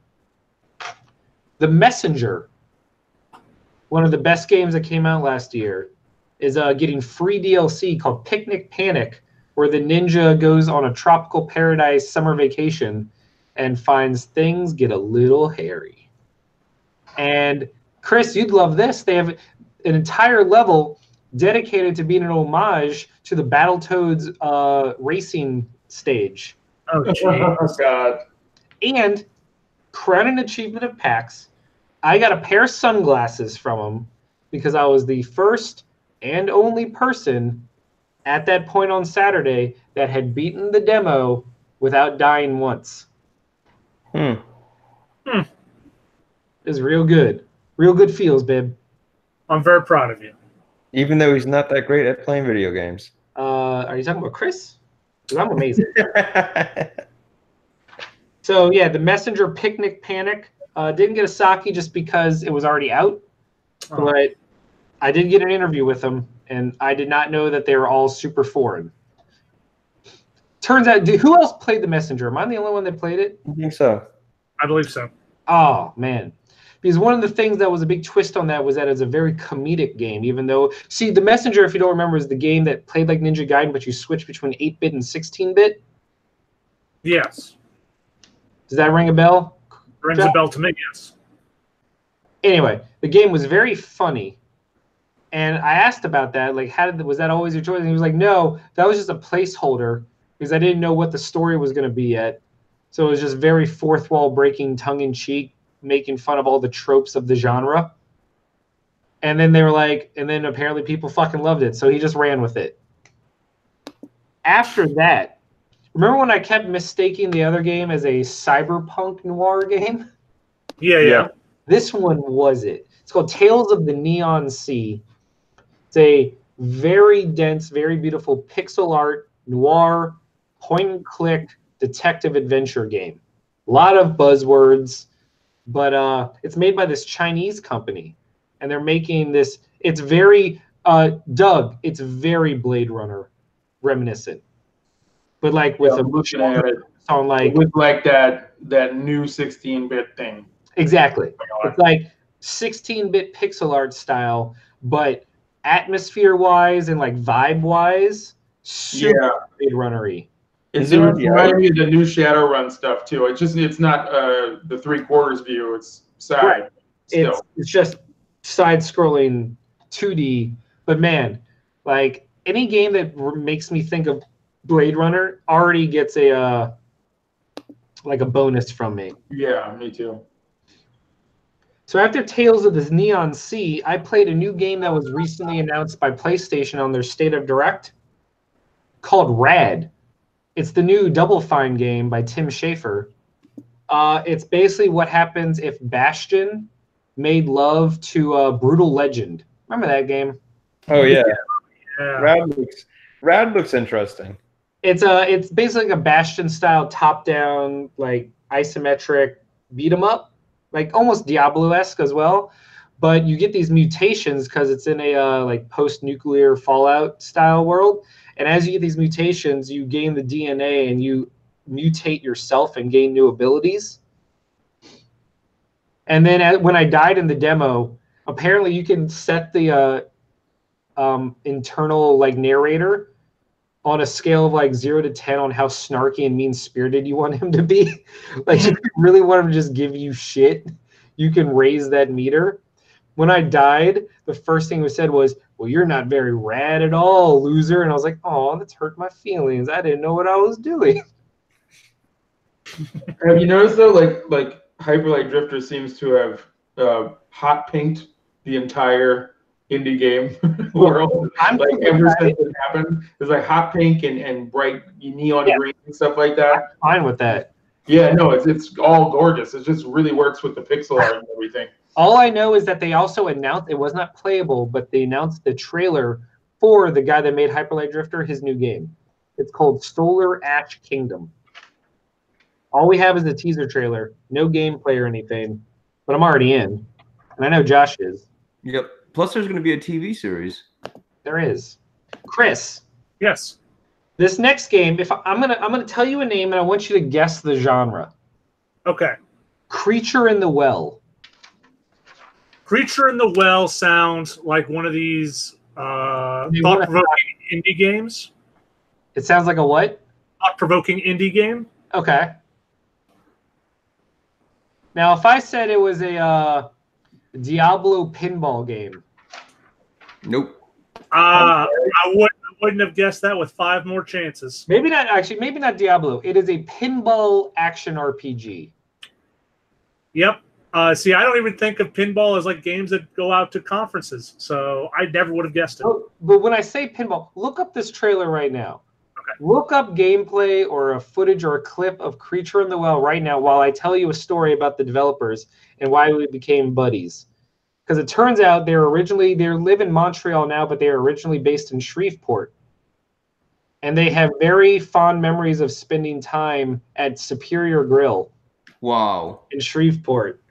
The Messenger one of the best games that came out last year, is getting free DLC called Picnic Panic, where the ninja goes on a tropical paradise summer vacation and finds things get a little hairy. And Chris, you'd love this. They have an entire level dedicated to being an homage to the Battletoads racing stage. Oh, jeez. God. And crowning achievement of PAX, I got a pair of sunglasses from them because I was the first and only person at that point on Saturday that had beaten the demo without dying once. It was real good. Real good feels, babe. I'm very proud of you. Even though he's not that great at playing video games. Are you talking about Chris? Because I'm amazing. So, yeah, the Messenger Picnic Panic didn't get a Saki just because it was already out. Oh. But I did get an interview with them, and I did not know that they were all super foreign. Turns out, who else played the Messenger? Am I the only one that played it? I think so. I believe so. Oh, man. Because one of the things that was a big twist on that was that it's a very comedic game, even though... See, the Messenger, if you don't remember, is the game that played like Ninja Gaiden, but you switch between 8-bit and 16-bit. Yes. Does that ring a bell? Rings a bell to me, yes. Anyway, the game was very funny. And I asked about that, like, was that always your choice? And he was like, no, that was just a placeholder because I didn't know what the story was going to be yet. So it was just very fourth wall breaking, tongue-in-cheek, making fun of all the tropes of the genre. And then they were like, and then apparently people fucking loved it. So he just ran with it. After that, remember when I kept mistaking the other game as a cyberpunk noir game? Yeah. This one was it. It's called Tales of the Neon Sea. It's a very dense, very beautiful pixel art, noir, point-and-click detective adventure game. A lot of buzzwords, but it's made by this Chinese company. And they're making this, it's very, Doug, it's very Blade Runner reminiscent. But like with I'm looking at it. on like With like that new 16-bit thing. exactly. It's like 16-bit pixel art style, but atmosphere-wise and like vibe-wise, super Blade Runner-y. It reminds me of the new Shadowrun stuff too. It's not the 3/4 view. It's side. Right. Still. It's just side-scrolling 2D. But man, like any game that makes me think of Blade Runner already gets a like a bonus from me. Yeah, me too. So after Tales of the Neon Sea, I played a new game that was recently announced by PlayStation on their State of Direct called Rad. It's the new Double Fine game by Tim Schafer. It's basically what happens if Bastion made love to Brutal Legend. Remember that game? Oh yeah. Yeah. Rad looks interesting. It's basically like a Bastion style top down like isometric beat 'em up, like almost Diablo-esque as well. But you get these mutations because it's in a like post-nuclear Fallout style world. And as you get these mutations, you gain the DNA and you mutate yourself and gain new abilities. And then when I died in the demo, apparently you can set the internal like narrator on a scale of like 0 to 10 on how snarky and mean-spirited you want him to be. Like if you really want him to just give you shit, you can raise that meter. When I died, the first thing we said was, well, you're not very rad at all, loser. And I was like, oh, that's hurt my feelings. I didn't know what I was doing. Have you noticed though, like Hyperlight Drifter seems to have hot pinked the entire indie game world. Like ever since it happened, it's like hot pink and bright neon green and stuff like that. I'm fine with that. Yeah, no, it's all gorgeous. It just really works with the pixel art and everything. All I know is that they also announced, it was not playable, but they announced the trailer for the guy that made Hyperlight Drifter, his new game. It's called Solar Ash Kingdom. All we have is the teaser trailer, no gameplay or anything, but I'm already in, and I know Josh is. Yep. Plus, there's going to be a TV series. There is. Chris. Yes. This next game, I'm gonna tell you a name, and I want you to guess the genre. Okay. Creature in the Well. Creature in the Well sounds like one of these thought-provoking indie games. It sounds like a what? Thought-provoking indie game. Okay. Now, if I said it was a Diablo pinball game. Nope. I wouldn't have guessed that with 5 more chances. Maybe not, actually. Maybe not Diablo. It is a pinball action RPG. Yep. See, I don't even think of pinball as like games that go out to conferences, so I never would have guessed it. Oh, but when I say pinball, look up this trailer right now. Okay. Look up gameplay or a footage or a clip of Creature in the Well right now while I tell you a story about the developers and why we became buddies. Because it turns out they live in Montreal now, but they are originally based in Shreveport. And they have very fond memories of spending time at Superior Grill. Wow. In Shreveport.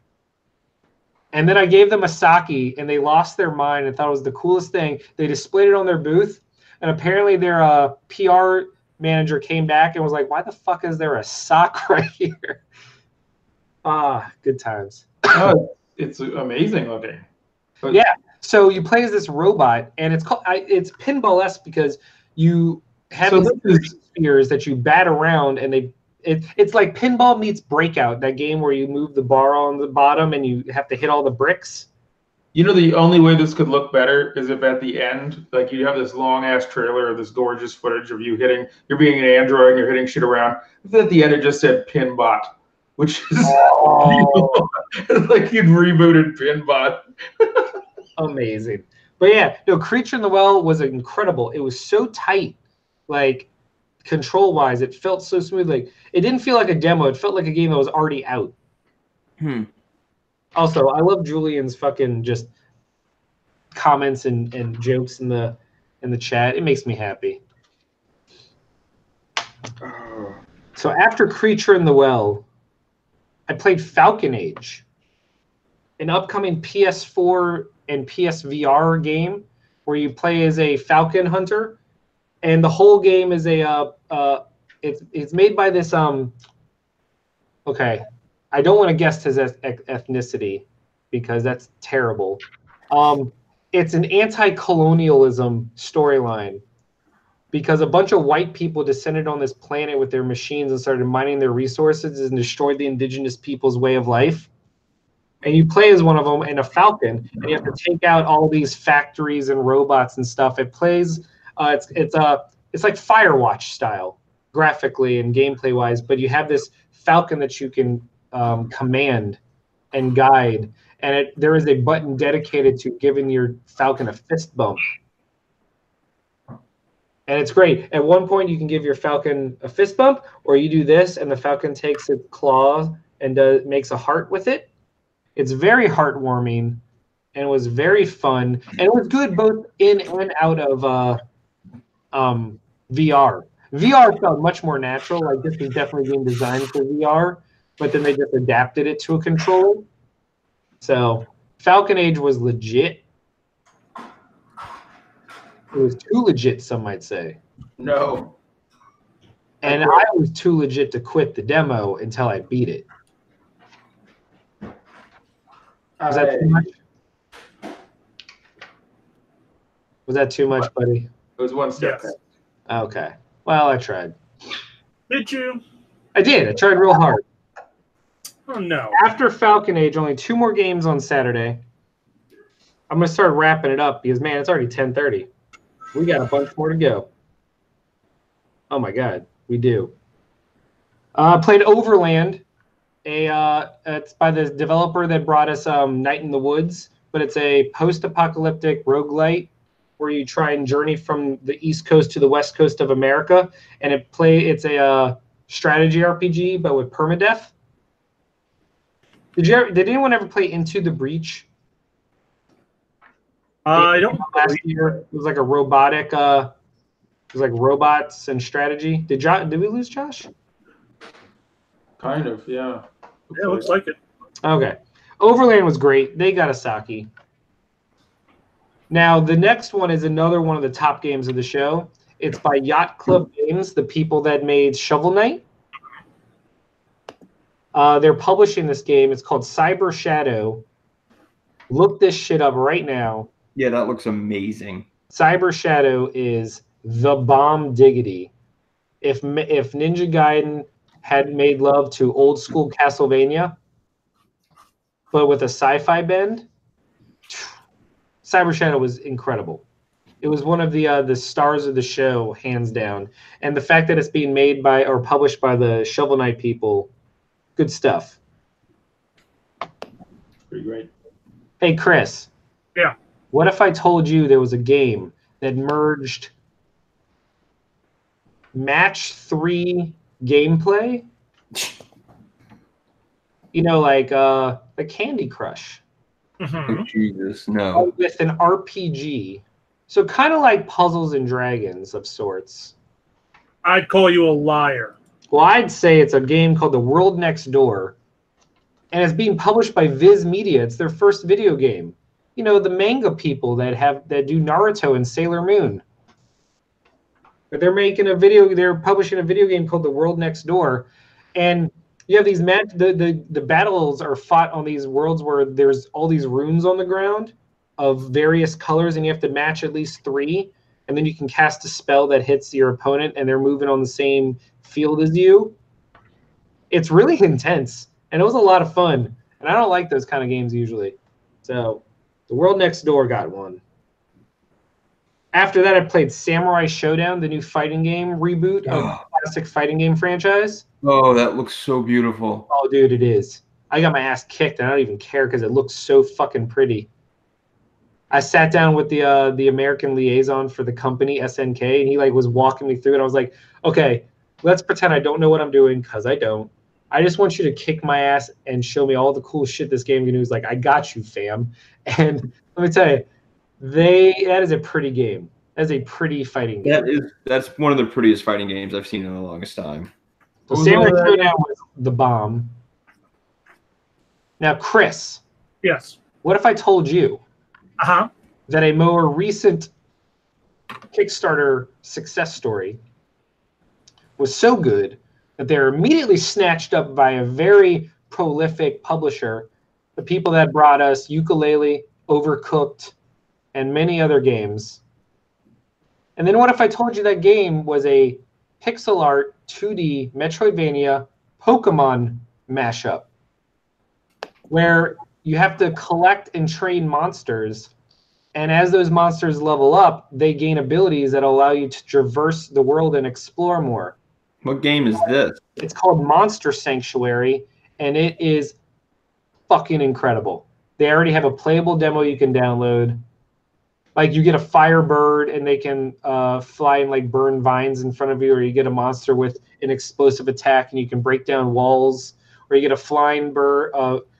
And then I gave them a sake, and they lost their mind and thought it was the coolest thing. They displayed it on their booth, and apparently their PR manager came back and was like, why the fuck is there a sock right here? Good times. Oh, it's amazing looking. But yeah. So you play as this robot, and it's pinball-esque because you have these spheres that you bat around, and it's like pinball meets Breakout, that game where you move the bar on the bottom and you have to hit all the bricks. You know, the only way this could look better is if at the end, like you have this long ass trailer of this gorgeous footage of you're being an android and you're hitting shit around. If at the end it just said Pinbot, which is like you'd rebooted Pinbot. Amazing. But yeah, no, Creature in the Well was incredible. It was so tight, like control-wise. It felt so smooth. Like it didn't feel like a demo. It felt like a game that was already out. Also, I love Julian's fucking just comments and jokes in the chat. It makes me happy. So after Creature in the Well, I played Falcon Age, an upcoming PS4 and PSVR game where you play as a falcon hunter, and the whole game is it's made by this okay, I don't want to guess his ethnicity because that's terrible. It's an anti-colonialism storyline because a bunch of white people descended on this planet with their machines and started mining their resources and destroyed the indigenous people's way of life. And you play as one of them in a falcon, and you have to take out all these factories and robots and stuff. It plays, it's like Firewatch style, graphically and gameplay wise. But you have this falcon that you can command and guide, and there is a button dedicated to giving your falcon a fist bump. And it's great. At one point, you can give your falcon a fist bump, or you do this, and the falcon takes its claw and makes a heart with it. It's very heartwarming, and it was very fun, and it was good both in and out of VR. VR felt much more natural. Like this was definitely being designed for VR, but then they just adapted it to a controller. So Falcon Age was legit. It was too legit, some might say. No. And I was too legit to quit the demo until I beat it. Was that too much? Was that too much, buddy? It was one step. Yes. Okay. Well, I tried. Did you? I did. I tried real hard. Oh, no. After Falcon Age, only 2 more games on Saturday. I'm going to start wrapping it up because, man, it's already 10:30. We got a bunch more to go. Oh, my God. We do. Played Overland. It's by the developer that brought us Night in the Woods, but it's a post-apocalyptic roguelite where you try and journey from the East Coast to the West Coast of America, and it's a strategy RPG, but with permadeath. Did anyone ever play Into the Breach? I don't. Last year, it was like a robotic. It was like robots and strategy. Did we lose Josh? Kind of, yeah. Yeah, looks like it. Okay. Overland was great. They got a sake. Now, the next one is another one of the top games of the show. It's by Yacht Club Games, the people that made Shovel Knight. They're publishing this game. It's called Cyber Shadow. Look this shit up right now. Yeah, that looks amazing. Cyber Shadow is the bomb diggity. If Ninja Gaiden had made love to old school Castlevania, but with a sci-fi bend, Cyber Shadow was incredible. It was one of the stars of the show, hands down. And the fact that it's being made by or published by the Shovel Knight people, good stuff. Pretty great. Hey, Chris. Yeah. What if I told you there was a game that merged match 3 gameplay? You know, like Candy Crush. Mhm. Oh, Jesus, no. With an RPG. So kind of like Puzzles and Dragons of sorts. I'd call you a liar. Well, I'd say it's a game called The World Next Door. And it's being published by Viz Media. It's their first video game. You know, the manga people that do Naruto and Sailor Moon. But they're publishing a video game called The World Next Door. And you have these the battles are fought on these worlds where there's all these runes on the ground of various colors, and you have to match at least 3, and then you can cast a spell that hits your opponent, and they're moving on the same field as you. It's really intense, and it was a lot of fun. And I don't like those kind of games usually. So, The World Next Door got one. After that, I played Samurai Showdown, the new fighting game reboot of the classic fighting game franchise. Oh, that looks so beautiful. Oh, dude, it is. I got my ass kicked, and I don't even care because it looks so fucking pretty. I sat down with the American liaison for the company, SNK, and he was walking me through it. I was like, okay, let's pretend I don't know what I'm doing, because I don't. I just want you to kick my ass and show me all the cool shit this game can do. He's like, I got you, fam. And let me tell you, that is a pretty game. That's a pretty fighting game. That's one of the prettiest fighting games I've seen in the longest time. So Samurai Showdown was the bomb. Now, Chris. Yes. What if I told you that a more recent Kickstarter success story was so good that they're immediately snatched up by a very prolific publisher, the people that brought us Yooka-Laylee, Overcooked, and many other games. And then what if I told you that game was a pixel art 2D Metroidvania Pokemon mashup, where you have to collect and train monsters, and as those monsters level up, they gain abilities that allow you to traverse the world and explore more. What game is this? It's called Monster Sanctuary, and it is fucking incredible. They already have a playable demo you can download. Like, you get a firebird, and they can fly and burn vines in front of you, or you get a monster with an explosive attack, and you can break down walls, or you get a flying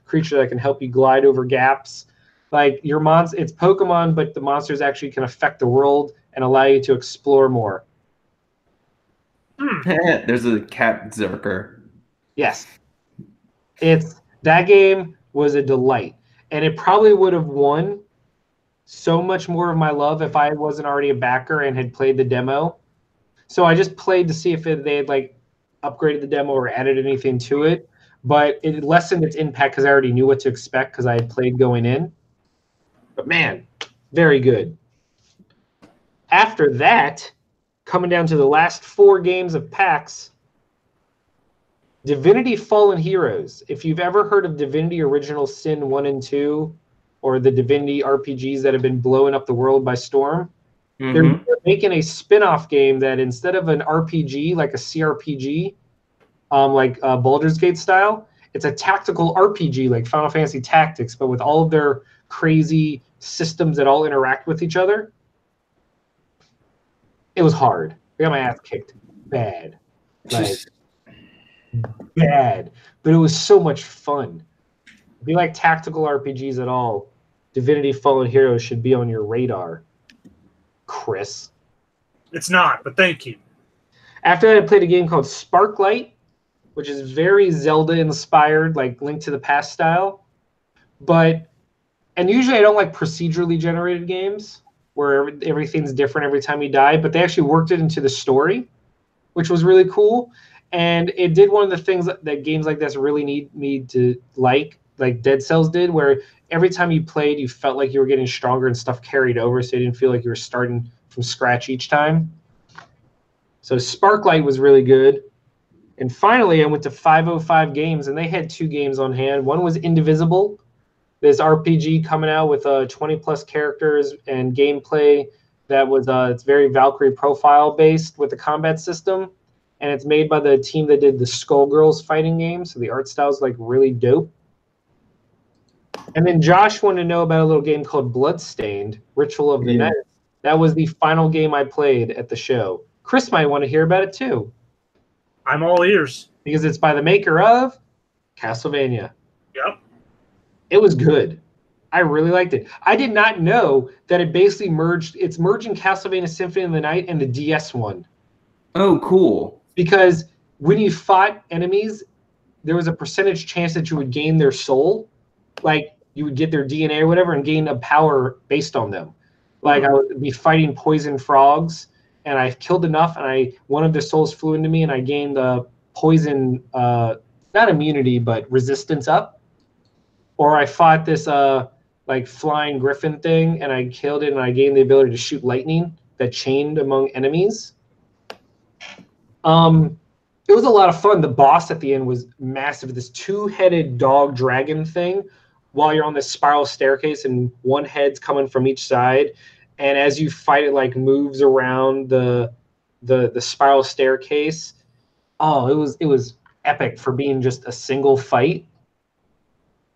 creature that can help you glide over gaps. It's Pokemon, but the monsters actually can affect the world and allow you to explore more. There's a cat Zerker. Yes. That game was a delight. And it probably would have won so much more of my love if I wasn't already a backer and had played the demo. So I just played to see if they had upgraded the demo or added anything to it. But it lessened its impact because I already knew what to expect because I had played going in. But man, very good. After that, coming down to the last 4 games of PAX, Divinity Fallen Heroes. If you've ever heard of Divinity Original Sin 1 and 2, or the Divinity RPGs that have been blowing up the world by storm, they're making a spin-off game that instead of an RPG, like a CRPG, Baldur's Gate style, it's a tactical RPG like Final Fantasy Tactics, but with all of their crazy systems that all interact with each other. It was hard. I got my ass kicked bad. Bad. But it was so much fun. If you like tactical RPGs at all, Divinity Fallen Heroes should be on your radar, Chris. It's not, but thank you. After that, I played a game called Sparklight, which is very Zelda-inspired, like Link to the Past style. And usually I don't like procedurally generated games where everything's different every time you die, but they actually worked it into the story, which was really cool. And it did one of the things that games like this really need me to like, like Dead Cells did, where every time you played, you felt like you were getting stronger and stuff carried over, so you didn't feel like you were starting from scratch each time. So Sparklight was really good. And finally, I went to 505 Games, and they had 2 games on hand. One was Indivisible, this RPG coming out with 20-plus characters and gameplay that was it's very Valkyrie profile based with the combat system, and it's made by the team that did the Skullgirls fighting game, so the art style is like really dope. And then Josh wanted to know about a little game called Bloodstained: Ritual of the Night. That was the final game I played at the show. Chris might want to hear about it too. I'm all ears. Because it's by the maker of Castlevania. Yep. It was good. I really liked it. I did not know that it basically merged. It's merging Castlevania Symphony of the Night and the DS one. Oh, cool. Because when you fought enemies, there was a percentage chance that you would gain their soul. Like, you would get their DNA or whatever and gain a power based on them. Like, I would be fighting poison frogs, and I killed enough, and one of their souls flew into me, and I gained the poison, not immunity, but resistance up. Or I fought this like flying griffin thing, and I killed it, and I gained the ability to shoot lightning that chained among enemies. It was a lot of fun. The boss at the end was massive. This 2-headed dog dragon thing, while you're on this spiral staircase, and one head's coming from each side. And as you fight, it like moves around the spiral staircase. Oh, it was epic for being just a single fight.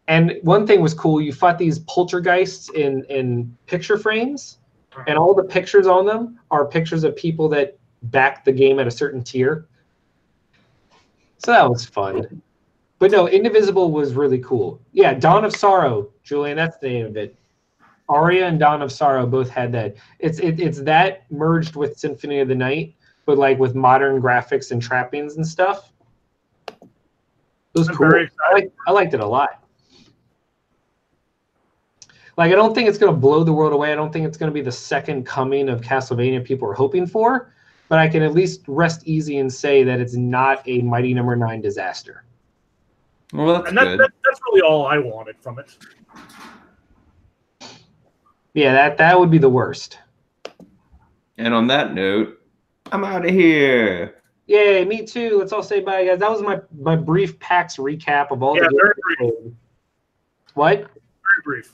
And one thing was cool. You fought these poltergeists in picture frames, and all the pictures on them are pictures of people that backed the game at a certain tier. So that was fun. But no, Indivisible was really cool. Yeah, Dawn of Sorrow, Julian, that's the name of it. Aria and Dawn of Sorrow both had that. It's that merged with Symphony of the Night, but like with modern graphics and trappings and stuff. It was cool. I liked it a lot. Like, I don't think it's going to blow the world away. I don't think it's going to be the second coming of Castlevania people are hoping for, but I can at least rest easy and say that it's not a Mighty No. 9 disaster. Well, that's good. That's really all I wanted from it. Yeah, that would be the worst. And on that note, I'm out of here. Yay, me too. Let's all say bye, guys. That was my brief PAX recap of all the very brief. What? Very brief.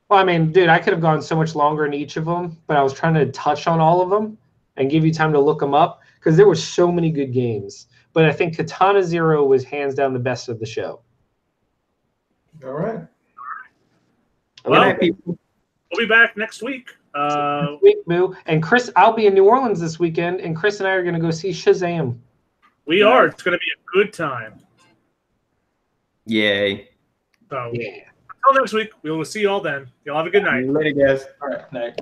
Well, I mean, dude, I could have gone so much longer in each of them, but I was trying to touch on all of them and give you time to look them up because there were so many good games. But I think Katana Zero was hands down the best of the show. All right. Well, Good night, people. We'll be back next week. Week, Boo. And Chris, I'll be in New Orleans this weekend, and Chris and I are going to go see Shazam. We are. It's going to be a good time. Yay. So, Yeah. until next week, we will see you all then. Y'all have a good night. Later, guys. All right. Night.